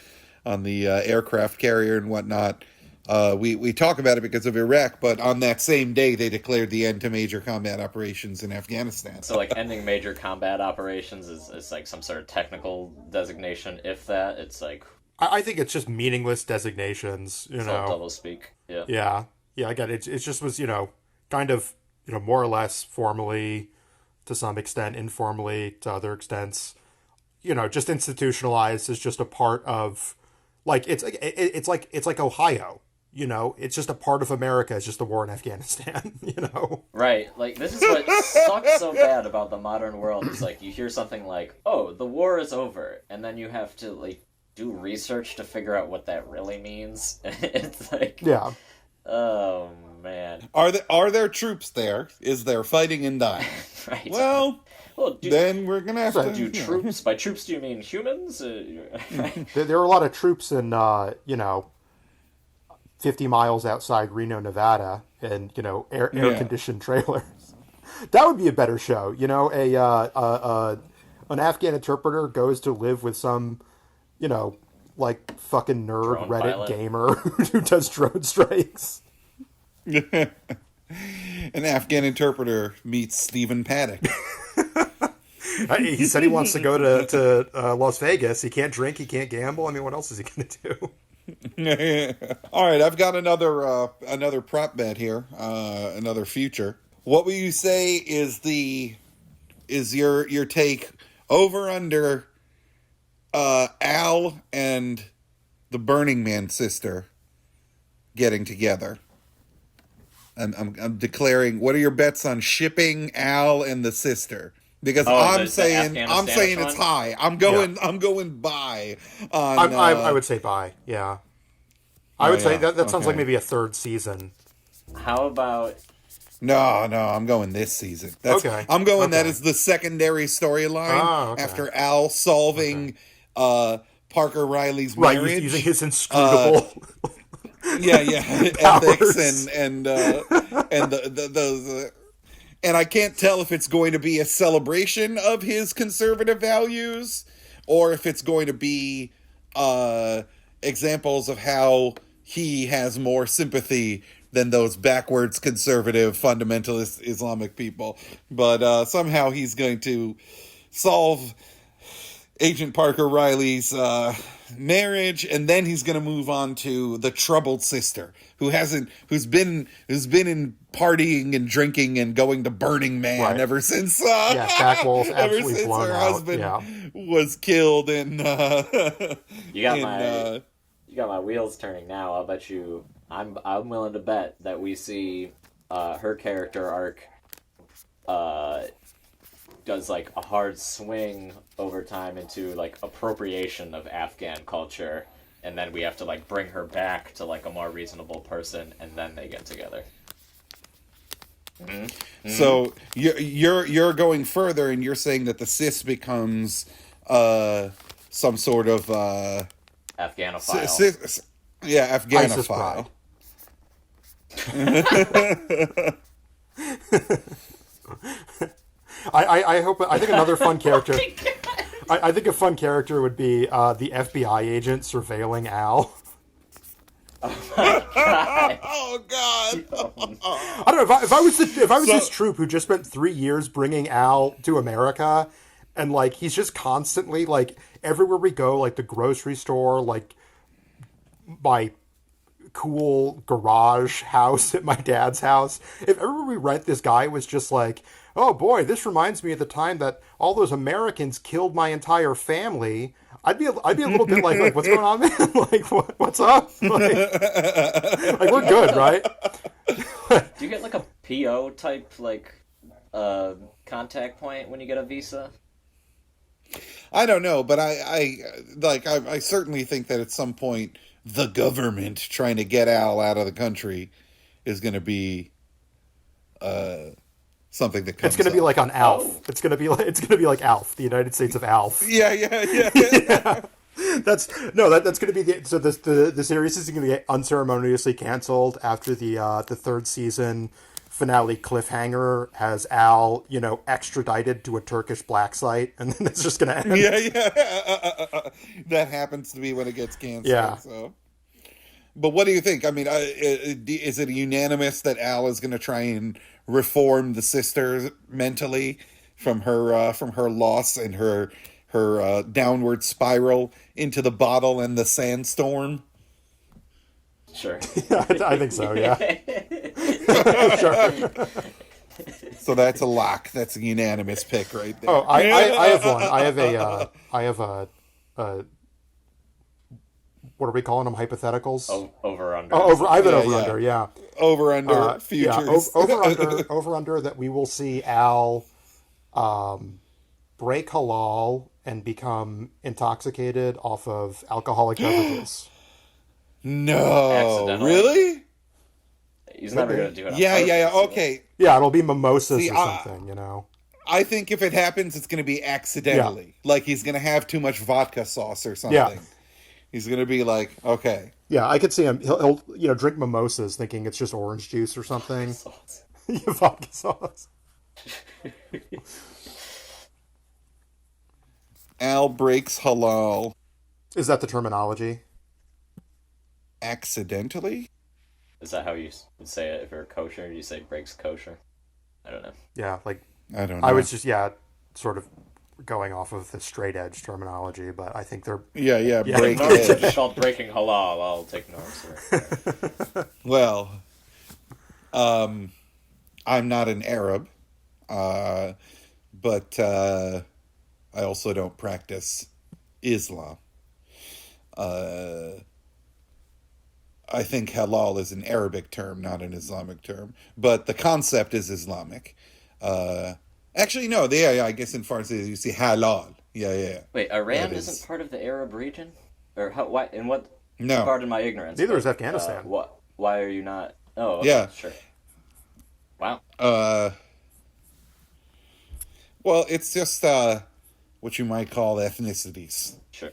aircraft carrier and whatnot. We talk about it because of Iraq, but on that same day they declared the end to major combat operations in Afghanistan. So, like, ending major combat operations is like some sort of technical designation. If that, it's like, I think it's just meaningless designations, it's all double speak. Yeah, I get it. It just was, kind of, more or less formally, to some extent, informally to other extents, just institutionalized as just a part of, like, it's like Ohio, it's just a part of America. It's just the war in Afghanistan, Right. Like, this is what sucks so bad about the modern world. Is like, you hear something like, "Oh, the war is over," and then you have to, like, do research to figure out what that really means. It's like, yeah. Oh man. Are there troops there? Is there fighting and dying? Right. Well, then we're gonna have to do troops. By troops, do you mean humans? Right. There are a lot of troops in 50 miles outside Reno, Nevada, and air conditioned trailers. That would be a better show. An Afghan interpreter goes to live with some, like, fucking nerd Drone Reddit pilot. gamer who does drone strikes. An Afghan interpreter meets Stephen Paddock. He said he wants to go to Las Vegas. He can't drink. He can't gamble. I mean, what else is he going to do? All right, I've got another prop bet here, another future. What will you say is your take over under Al and the Burning Man sister getting together? I'm declaring. What are your bets on shipping Al and the sister? Because I'm saying it's high. I'm going buy on. I would say buy. Yeah, I would say that sounds like maybe a third season. How about? No, I'm going this season. I'm going that is the secondary storyline after Al solving Parker Riley's marriage. Right, using his inscrutable ethics and those. And I can't tell if it's going to be a celebration of his conservative values or if it's going to be examples of how he has more sympathy than those backwards conservative fundamentalist Islamic people. But somehow he's going to solve Agent Parker Riley's marriage, and then he's going to move on to the troubled sister who's been in partying and drinking and going to Burning Man ever since Backwall's ever since her husband was killed in you got my wheels turning now. I'll bet you I'm willing to bet that we see her character arc does like a hard swing over time into like appropriation of Afghan culture, and then we have to like bring her back to like a more reasonable person, and then they get together. Mm-hmm. So you're going further, and you're saying that the cis becomes some sort of Afghanophile. Afghanophile. I think another fun character. I think a fun character would be the FBI agent surveilling Al. Oh my god. Oh God! I don't know if I was this troupe who just spent 3 years bringing Al to America, and like he's just constantly like everywhere we go, like the grocery store, like my cool garage house at my dad's house. If everywhere we rent, this guy was just like, oh boy, this reminds me of the time that all those Americans killed my entire family. I'd be a little bit like what's going on, man? Like, what's up? Like, we're good, right? Do you get like a PO type like contact point when you get a visa? I don't know, but I certainly think that at some point the government trying to get Al out of the country is going to be something that comes. It's going to be up. like on Alf. Oh. It's going to be like Alf, the United States of Alf. Yeah. That's going to be the series is going to be unceremoniously canceled after the third season finale cliffhanger has Al, extradited to a Turkish black site, and then it's just going to end. Yeah. That happens to be when it gets canceled. Yeah. So. But what do you think? I mean, is it unanimous that Al is going to try and reform the sister mentally from her loss and her downward spiral into the bottle and the sandstorm? Sure. Yeah, I think so. Yeah. Sure. So that's a lock. That's a unanimous pick right there. Oh, I have one. I have a what are we calling them? Hypotheticals? Over under. I have an over Yeah. under. Yeah. Over under futures. Over under that we will see Al break halal and become intoxicated off of alcoholic beverages. No, Accidentally. really? He's never going to do it on Yeah. purpose. Okay. Yeah, it'll be mimosas See, or something, I think if it happens, it's going to be accidentally. Like he's going to have too much vodka sauce or something. Yeah. He's going to be like, okay. Yeah, I could see him. He'll drink mimosas thinking it's just orange juice or something. Vodka sauce. Al breaks halal Is that the terminology? accidentally? Is that how you would say it if you're kosher? Do you say breaks kosher? I don't know. Yeah, like I don't know. I was just sort of going off of the straight edge terminology, but I think they're Yeah, Yeah. break No, it's edge. called breaking halal. I'll take notes. Well, I'm not an Arab, but I also don't practice Islam. I think halal is an Arabic term, not an Islamic term, but the concept is Islamic. Actually, no. Yeah. I guess in Farsi you see halal. Yeah. Wait, Iran That is- isn't part of the Arab region, or how? Why? In what? No. Pardon my ignorance. Neither but, is Afghanistan. What? Why are you not? Oh, okay, Yeah. Sure. Wow. Well, it's just what you might call ethnicities. Sure.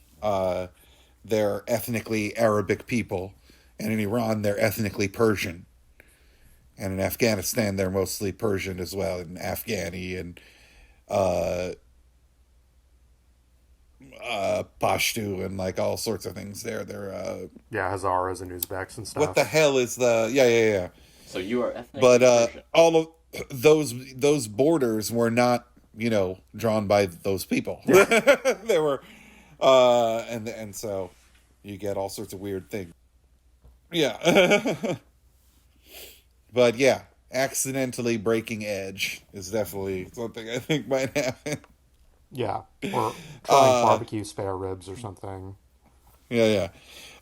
They're ethnically Arabic people, and in Iran they're ethnically Persian, and in Afghanistan they're mostly Persian as well, and Afghani and Pashto and like all sorts of things. They're Hazaras and Uzbeks and stuff. what the hell is the yeah. So you are ethnically But Persian. all of those borders were not drawn by those people. They were and so you get all sorts of weird things. Yeah. But yeah, accidentally breaking edge is definitely something I think might happen. Yeah, or trying barbecue spare ribs or something. Yeah.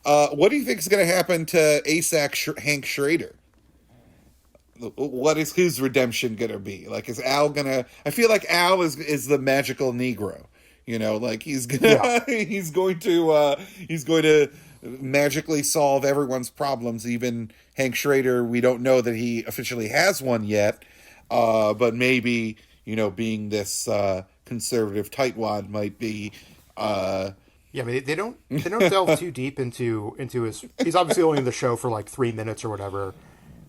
What do you think is going to happen to ASAC Hank Schrader? What is his redemption going to be? Like, is Al going to... I feel like Al is the magical Negro. Like he's gonna, he's going to magically solve everyone's problems. Even Hank Schrader, we don't know that he officially has one yet. But maybe, being this conservative tightwad might be... Yeah, I mean, they don't delve too deep into his. He's obviously only in the show for like 3 minutes or whatever,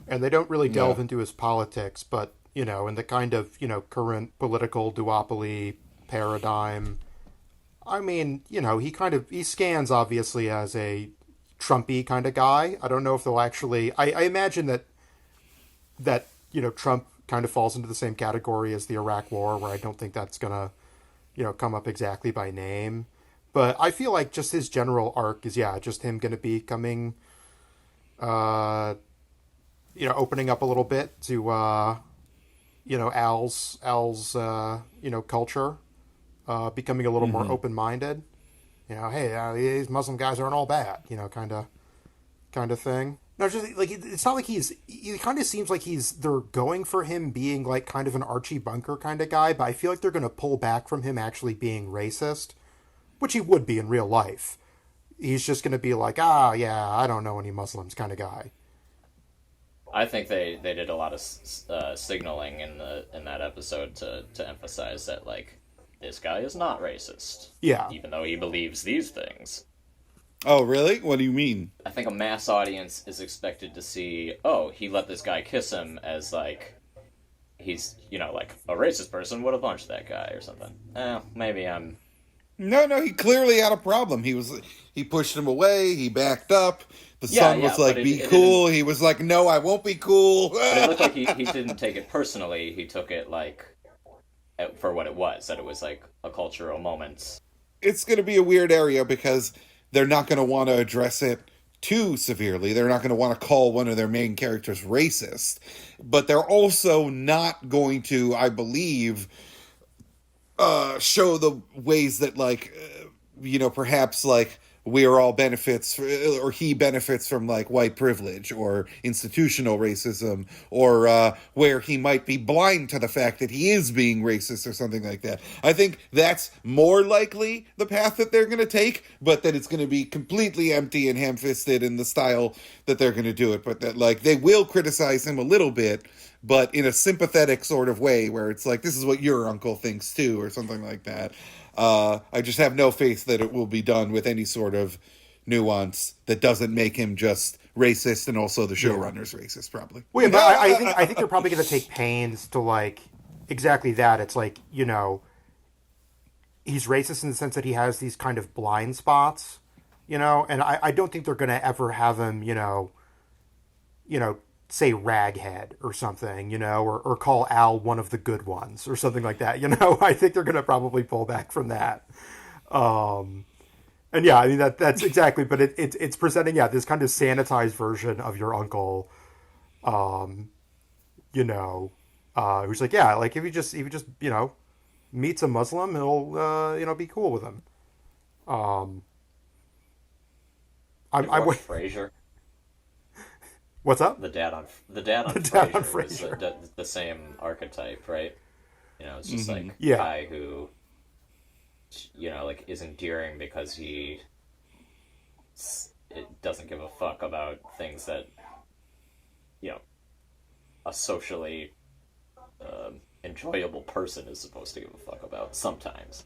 and they don't really delve into his politics. But in the kind of current political duopoly paradigm, I mean, he scans obviously as a Trumpy kind of guy. I don't know if they'll actually. I imagine that Trump kind of falls into the same category as the Iraq War, where I don't think that's gonna come up exactly by name. But I feel like just his general arc is just him gonna be coming, opening up a little bit to Al's culture, becoming a little more open minded. Hey, these Muslim guys aren't all bad. Kind of thing. No, just like it's not like It kind of seems like they're going for him being like kind of an Archie Bunker kind of guy, but I feel like they're going to pull back from him actually being racist, which he would be in real life. He's just going to be like, yeah, I don't know any Muslims kind of guy. I think they did a lot of signaling in that episode to emphasize that like this guy is not racist. Yeah, even though he believes these things. Oh, really? What do you mean? I think a mass audience is expected to see, oh, he let this guy kiss him as, like, he's, like, a racist person would have punched that guy or something. Maybe I'm... No, he clearly had a problem. He pushed him away, he backed up, the son was like, be cool, he was like, no, I won't be cool. But it looked like he didn't take it personally, he took it, like, for what it was, that it was, like, a cultural moment. It's gonna be a weird area because... they're not going to want to address it too severely. They're not going to want to call one of their main characters racist. But they're also not going to, I believe, show the ways that, like, perhaps, like, we are all benefits, or he benefits from, like, white privilege or institutional racism, or where he might be blind to the fact that he is being racist or something like that. I think that's more likely the path that they're going to take, but that it's going to be completely empty and ham-fisted in the style that they're going to do it. But that, like, they will criticize him a little bit, but in a sympathetic sort of way, where it's like, this is what your uncle thinks too, or something like that. I just have no faith that it will be done with any sort of nuance that doesn't make him just racist and also the showrunner's racist, probably. Well, yeah, but I think they're probably going to take pains to, like, exactly that. It's like, he's racist in the sense that he has these kind of blind spots, and I don't think they're going to ever have him, say raghead or something, or call Al one of the good ones or something like that. I think they're going to probably pull back from that. And yeah, I mean, that's exactly, but it's presenting, this kind of sanitized version of your uncle, who's like, like if he just, meets a Muslim, he'll, be cool with him. I Frasier. What's up? The dad on Frasier was the same archetype, right? It's just like a guy who, like is endearing because it doesn't give a fuck about things that, a socially enjoyable person is supposed to give a fuck about sometimes.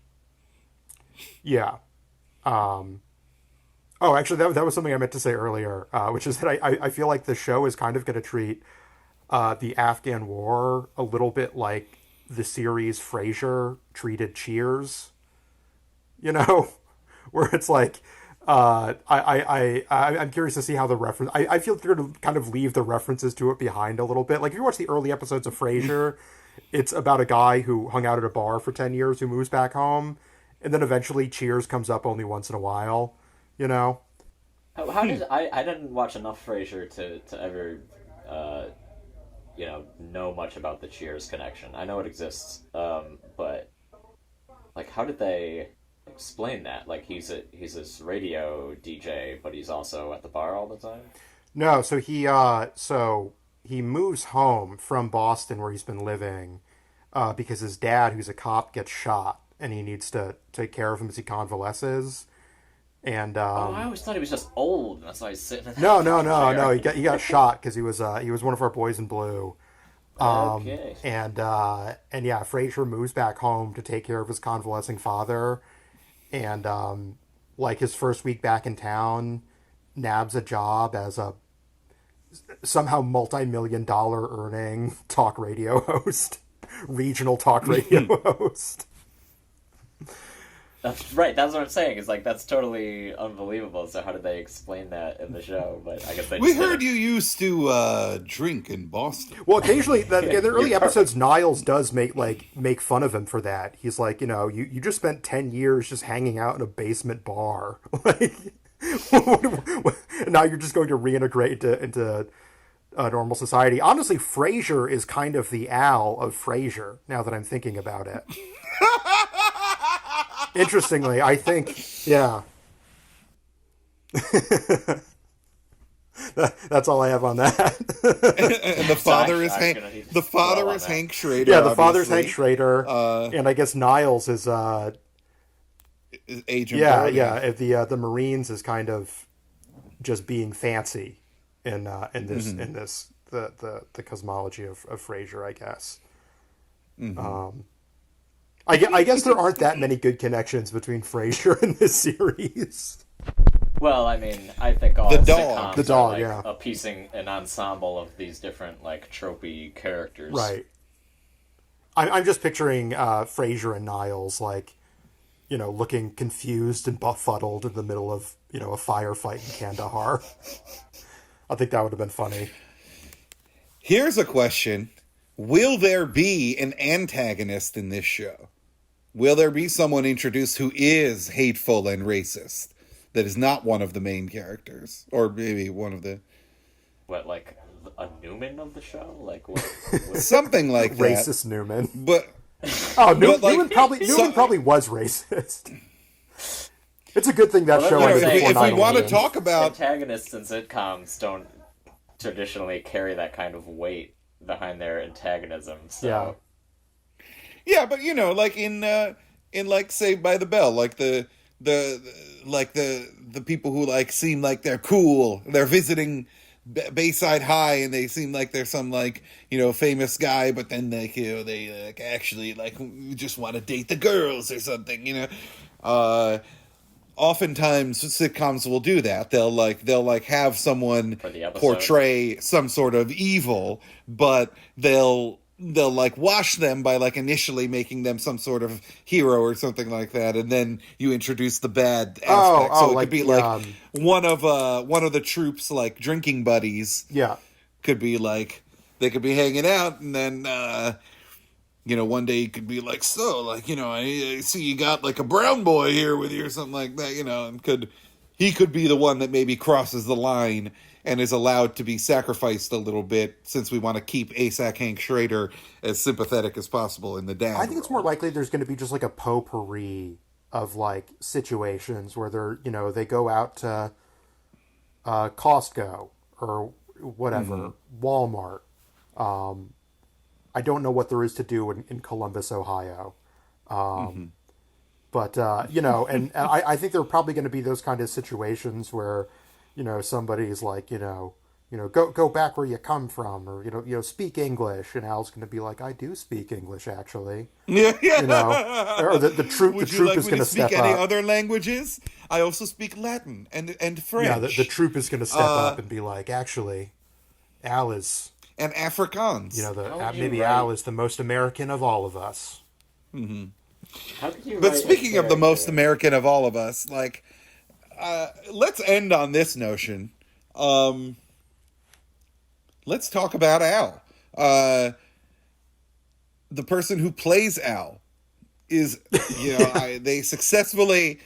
Yeah. Oh, actually, that was something I meant to say earlier, which is that I feel like the show is kind of going to treat the Afghan war a little bit like the series Frasier treated Cheers. Where it's like, I'm curious to see how the reference. I feel they're going to kind of leave the references to it behind a little bit. Like if you watch the early episodes of Frasier, it's about a guy who hung out at a bar for 10 years who moves back home, and then eventually Cheers comes up only once in a while. How did I didn't watch enough Frasier to ever know much about the Cheers connection. I know it exists, but like how did they explain that? Like he's this radio DJ, but he's also at the bar all the time? No, so he moves home from Boston where he's been living because his dad, who's a cop, gets shot and he needs to take care of him as he convalesces. And I always thought he was just old. That's why he's sitting in that No. He got shot because he was one of our boys in blue. Okay. And yeah, Frasier moves back home to take care of his convalescing father, and like his first week back in town, nabs a job as a somehow multi-million-dollar earning talk radio host, regional talk radio host. That's right. That's what I'm saying. It's like that's totally unbelievable. So how did they explain that in the show? But I guess they We just heard didn't. you used to drink in Boston. Well, occasionally, in the early You're episodes, perfect. Niles does make fun of him for that. He's like, you just spent 10 years just hanging out in a basement bar, like, now you're just going to reintegrate into normal society. Honestly, Frasier is kind of the Al of Frasier. Now that I'm thinking about it, interestingly, I think, yeah, that's all I have on that. And the father is I'm gonna need to the dwell father on is that. Hank Schrader. Yeah, the father's Hank Obviously. Schrader, and I guess Niles is Agent yeah, Brody. yeah. If the Marines is kind of just being fancy in this the cosmology of Frasier, I guess. I guess there aren't that many good connections between Frasier and this series. Well, I mean, I think all The dog. sitcoms The dog, are like yeah. a piecing an ensemble of these different like tropey characters. Right. I'm just picturing Frasier and Niles like, looking confused and befuddled in the middle of, a firefight in Kandahar. I think that would have been funny. Here's a question: will there be an antagonist in this show? Will there be someone introduced who is hateful and racist that is not one of the main characters, or maybe one of the What, like a Newman of the show? Like what? something like that? Racist Newman. But Oh, But, like, Newman probably was racist. It's a good thing that Well, show that's what ended I'm saying. before if we want to 9/11. talk about Antagonists in sitcoms don't traditionally carry that kind of weight behind their antagonism. So yeah, but like in like Saved by the Bell, like the people who like seem like they're cool, they're visiting Bayside High, and they seem like they're some like famous guy, but then like they like actually like just want to date the girls or something. Oftentimes sitcoms will do that. They'll have someone for the episode. portray some sort of evil, but they'll like wash them by like initially making them some sort of hero or something like that, and then you introduce the bad aspect. So it like could be the, like one of the troops like drinking buddies yeah. could be like they could be hanging out, and then one day you could be like, so like I see you got like a brown boy here with you or something like that, and he could be the one that maybe crosses the line and is allowed to be sacrificed a little bit, since we want to keep ASAC Hank Schrader as sympathetic as possible in the dad I think it's role. more likely there's going to be just like a potpourri of like situations where they go out to Costco or whatever, Walmart. I don't know what there is to do in Columbus, Ohio. But, and I think there are probably going to be those kind of situations where, somebody's like, go back where you come from, or, speak English. And Al's going to be like, I do speak English, actually. Yeah, Or the troop Would you like is me going to to step speak any up. other languages? I also speak Latin and French. Yeah, the troop is going to step up and be like, actually, Al is, and Afrikaans. How would you maybe write- Al is the most American of all of us. How could you? But write a speaking of the most character- American of all of us, like, let's end on this notion. Let's talk about Al. The person who plays Al is, they successfully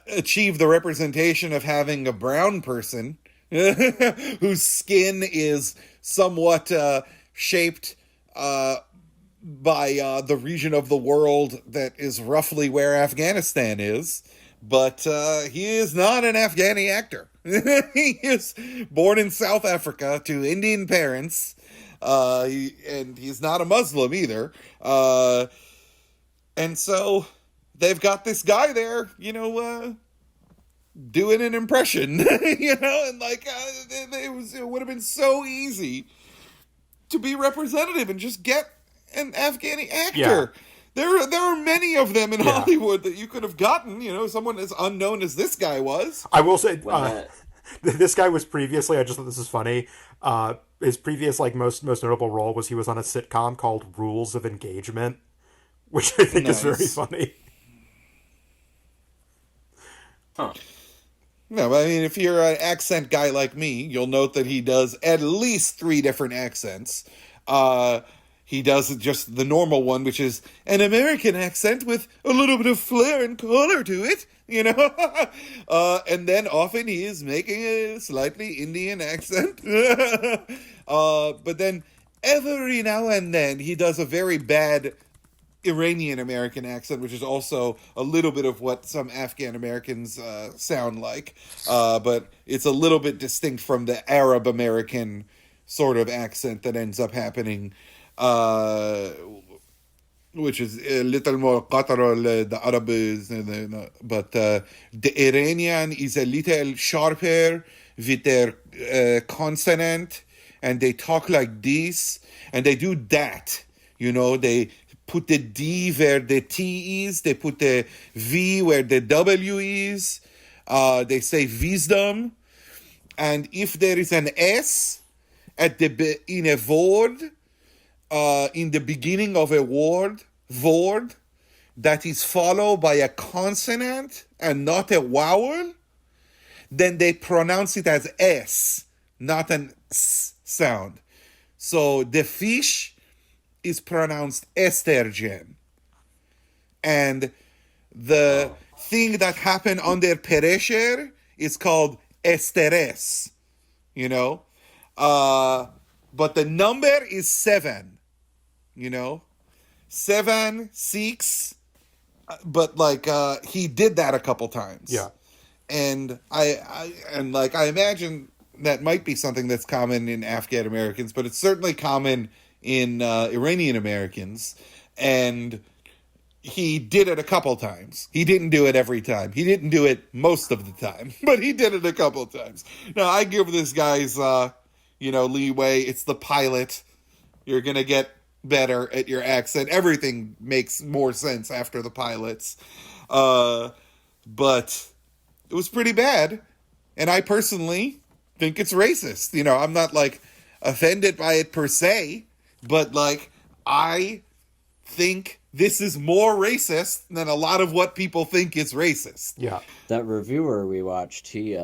achieve the representation of having a brown person whose skin is somewhat shaped by the region of the world that is roughly where Afghanistan is. But he is not an Afghani actor. He is born in South Africa to Indian parents. And he's not a Muslim either. And so they've got this guy there, doing an impression, and like it would have been so easy to be representative and just get an Afghani actor. Yeah. There are many of them in Hollywood that you could have gotten, someone as unknown as this guy was. I will say, When that- this guy was previously, I just thought this is funny, his previous, like, most notable role was he was on a sitcom called Rules of Engagement, which I think is very Nice. funny. Huh. No, I mean, if you're an accent guy like me, you'll note that he does at least 3 different accents. He does just the normal one, which is an American accent with a little bit of flair and color to it, you know? And then often he is making a slightly Indian accent. But then every now and then he does a very bad Iranian American accent, which is also a little bit of what some Afghan Americans sound like, but it's a little bit distinct from the Arab American sort of accent that ends up happening, which is a little more guttural. The Arab is, but the Iranian is a little sharper with their consonant, and they talk like this, and they do that. You know, they put the D where the T is. They put the V where the W is. They say wisdom. And if there is an S in a word, in the beginning of a word that is followed by a consonant and not a vowel, then they pronounce it as S, not an S sound. So the fish is pronounced estrogen. And the thing that happened under pressure is called estrés, you know? But the number is 7, you know? 7, 6, but like he did that a couple times. Yeah. And I imagine that might be something that's common in Afghan Americans, but it's certainly common in Iranian Americans, and he did it a couple times. He didn't do it every time. He didn't do it most of the time, but he did it a couple times. Now, I give this guy's, leeway. It's the pilot. You're going to get better at your accent. Everything makes more sense after the pilots. But it was pretty bad, and I personally think it's racist. You know, I'm not, like, offended by it per se, but, like, I think this is more racist than a lot of what people think is racist. Yeah. That reviewer we watched, he,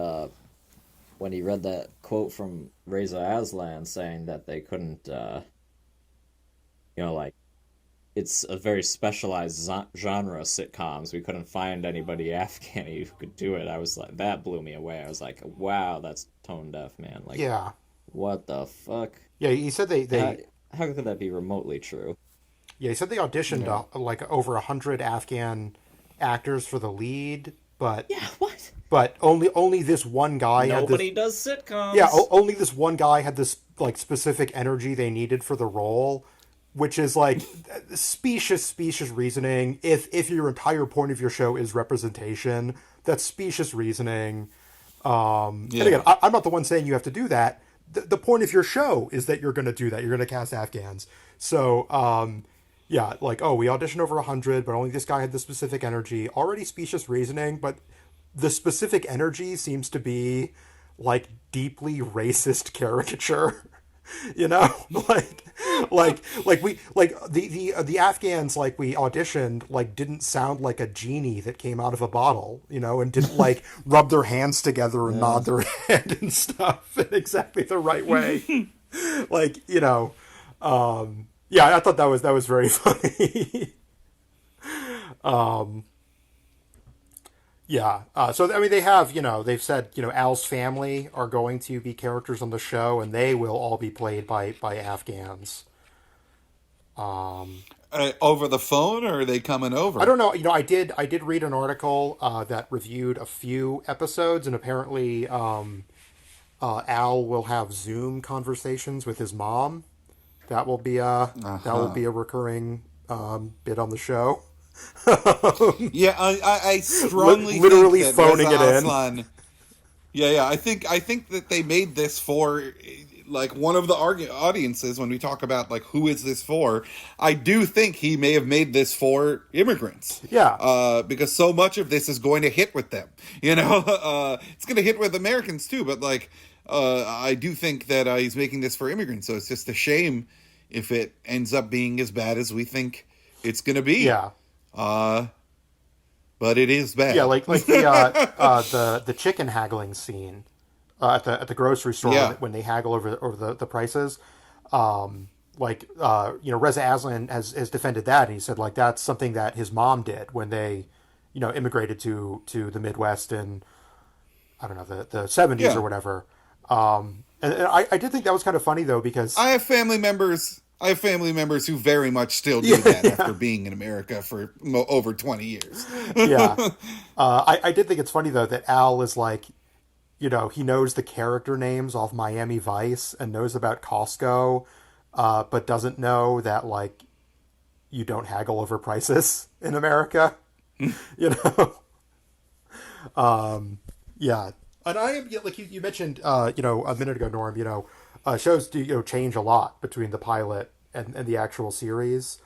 when he read that quote from Reza Aslan saying that they couldn't, it's a very specialized genre sitcoms. We couldn't find anybody Afghan who could do it. I was like, that blew me away. I was like, wow, that's tone deaf, man. Like, yeah. What the fuck? Yeah, he said they how could that be remotely true? Yeah, he said they auditioned like over 100 Afghan actors for the lead, but yeah, what? But only this one guy. Nobody does sitcoms. Yeah, only this one guy had this like specific energy they needed for the role, which is like specious reasoning. If your entire point of your show is representation, that's specious reasosoning. And again, I'm not the one saying you have to do that. The point of your show is that you're going to do that. You're going to cast Afghans. So, yeah, like, we auditioned over 100, but only this guy had the specific energy. Already specious reasoning, but the specific energy seems to be, like, deeply racist caricature. You know? The Afghans, like, we auditioned, like, didn't sound like a genie that came out of a bottle, you know, and didn't, like, rub their hands together and nod their head and stuff in exactly the right way. Like, you know, yeah, I thought that was very funny. Yeah. So, I mean, they have, you know, they've said, you know, Al's family are going to be characters on the show, and they will all be played by Afghans. Over the phone, or are they coming over? I don't know. You know, I did read an article that reviewed a few episodes, and apparently Al will have Zoom conversations with his mom. That will be a recurring bit on the show. Yeah, I strongly literally think that phoning Reza it Aslan, in. Yeah, I think that they made this for like one of the audiences when we talk about like who is this for. I do think he may have made this for immigrants. Yeah, because so much of this is going to hit with them. You know, it's going to hit with Americans too. But like, I do think that he's making this for immigrants. So it's just a shame if it ends up being as bad as we think it's going to be. yeah. but it is bad. Yeah, like the chicken haggling scene at the grocery store when they haggle over the prices. Reza Aslan has defended that, and he said like that's something that his mom did when they, immigrated to the Midwest in, I don't know, the 70s or whatever. And I did think that was kind of funny though, because I have family members who very much still do that after being in America for over 20 years. I did think it's funny though that Al is like, he knows the character names off Miami Vice and knows about Costco, but doesn't know that like you don't haggle over prices in America. Yeah. And I am, like you mentioned, a minute ago, Norm, shows do change a lot between the pilot and the actual series.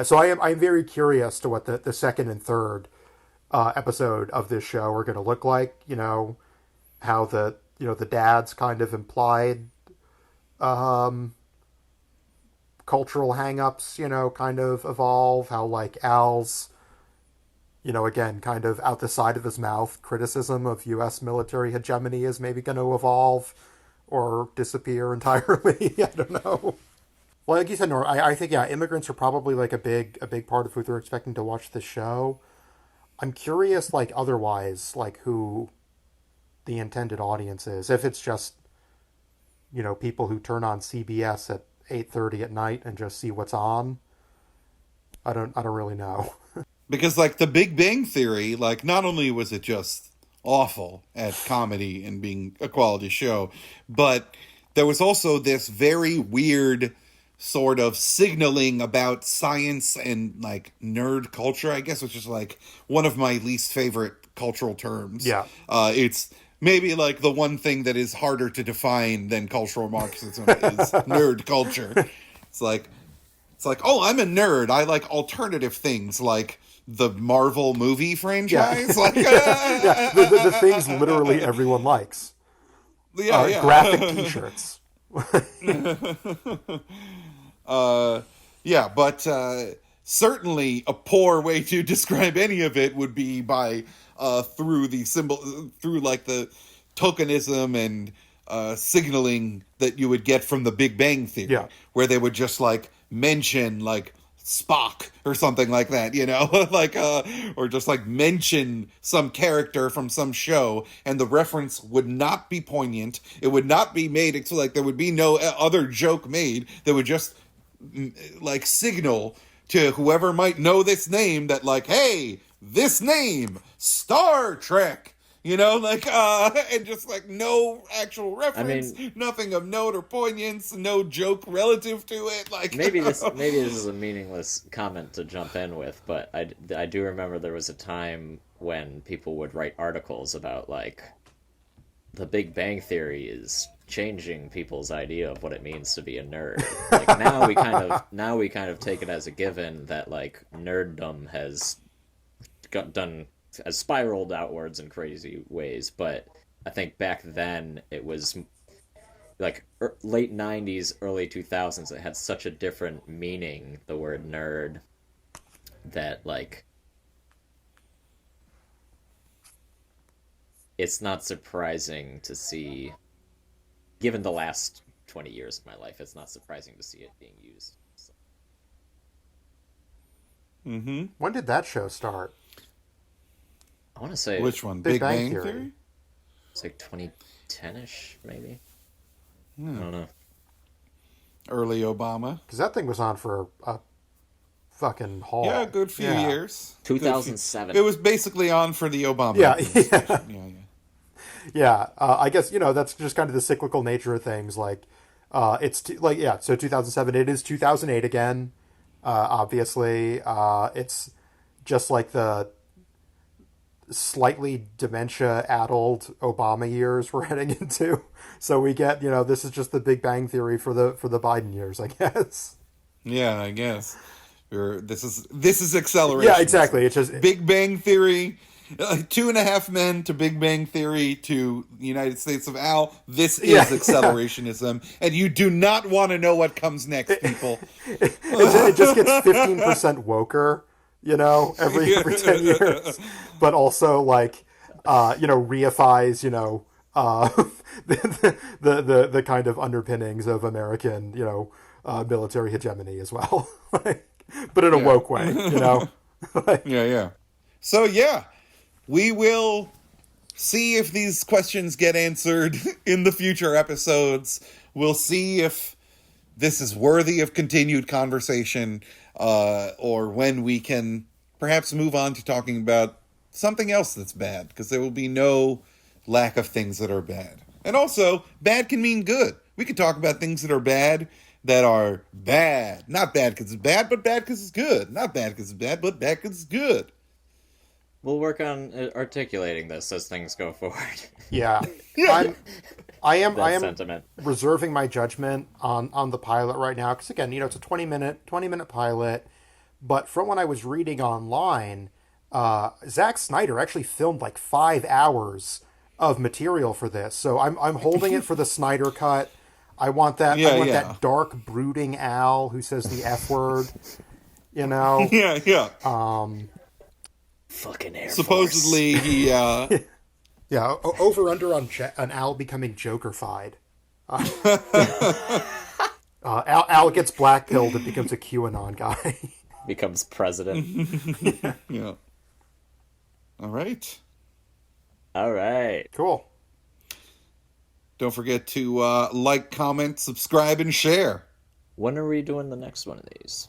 So I'm very curious to what the second and third episode of this show are going to look like. How the dad's kind of implied cultural hang-ups, kind of evolve. How like Al's, again, kind of out the side of his mouth criticism of U.S. military hegemony is maybe going to evolve or disappear entirely. I don't know. Well, like you said, Nora, I think, immigrants are probably like a big part of who they're expecting to watch the show. I'm curious, like, otherwise, like, who the intended audience is. If it's just, people who turn on CBS at 8:30 at night and just see what's on. I don't really know. Because, like, The Big Bang Theory, like, not only was it just awful at comedy and being a quality show, but there was also this very weird sort of signaling about science and, like, nerd culture, I guess, which is, like, one of my least favorite cultural terms. Yeah. It's maybe, like, the one thing that is harder to define than cultural Marxism is nerd culture. It's like, oh, I'm a nerd. I like alternative things, like the Marvel movie franchise. Like, the things literally everyone likes. Graphic T-shirts. But certainly a poor way to describe any of it would be by through the symbol, through like the tokenism and signaling that you would get from the Big Bang Theory, where they would just like mention like Spock or something like that, like or just like mention some character from some show, and the reference would not be poignant. It would not be made, so like there would be no other joke made. That would just like signal to whoever might know this name that like, hey, this name, Star Trek. And just like no actual reference, nothing of note or poignance, no joke relative to it. Like maybe this is a meaningless comment to jump in with, but I do remember there was a time when people would write articles about like the Big Bang Theory is changing people's idea of what it means to be a nerd. Like now we kind of take it as a given that like nerddom has spiraled outwards in crazy ways, but I think back then it was like late 90s, early 2000s, it had such a different meaning, the word nerd, that like it's not surprising to see, given the last 20 years of my life, it's not surprising to see it being used. So. When did that show start? I want to say... Which one? Big Bang Theory? It's like 2010-ish, maybe? I don't know. Early Obama. Because that thing was on for a fucking haul. Yeah, a good few years. 2007. It was basically on for the Obama administration. Yeah. I guess, that's just kind of the cyclical nature of things. Like, so 2007, it is 2008 again, obviously. It's just like the slightly dementia-addled Obama years we're heading into. So we get, this is just the Big Bang Theory for the Biden years, I guess. Yeah, I guess. This is acceleration. Yeah, exactly. It's just Big Bang Theory, 2.5 Men to Big Bang Theory to the United States of Al. This is accelerationism, and you do not want to know what comes next, people. It just gets 15% woker. every 10 years, but also like, reifies, the kind of underpinnings of American, military hegemony as well, like, but in a woke way, like, Yeah. So we will see if these questions get answered in the future episodes. We'll see if this is worthy of continued conversation, or when we can perhaps move on to talking about something else that's bad, because there will be no lack of things that are bad. And also, bad can mean good. We can talk about things that are bad. Not bad because it's bad, but bad because it's good. Not bad because it's bad, but bad because it's good. We'll work on articulating this as things go forward. Yeah. I am sentiment. reserving my judgment on the pilot right now, because again, it's a 20-minute pilot, but from what I was reading online, Zack Snyder actually filmed like 5 hours of material for this. So I'm holding it for the Snyder cut. I want that that dark brooding Al who says the F word, Yeah. Fucking Air Supposedly Force. he Yeah, over under on Al becoming Joker-fied. Al gets blackpilled and becomes a QAnon guy. Becomes president. Yeah. All right. Cool. Don't forget to like, comment, subscribe, and share. When are we doing the next one of these?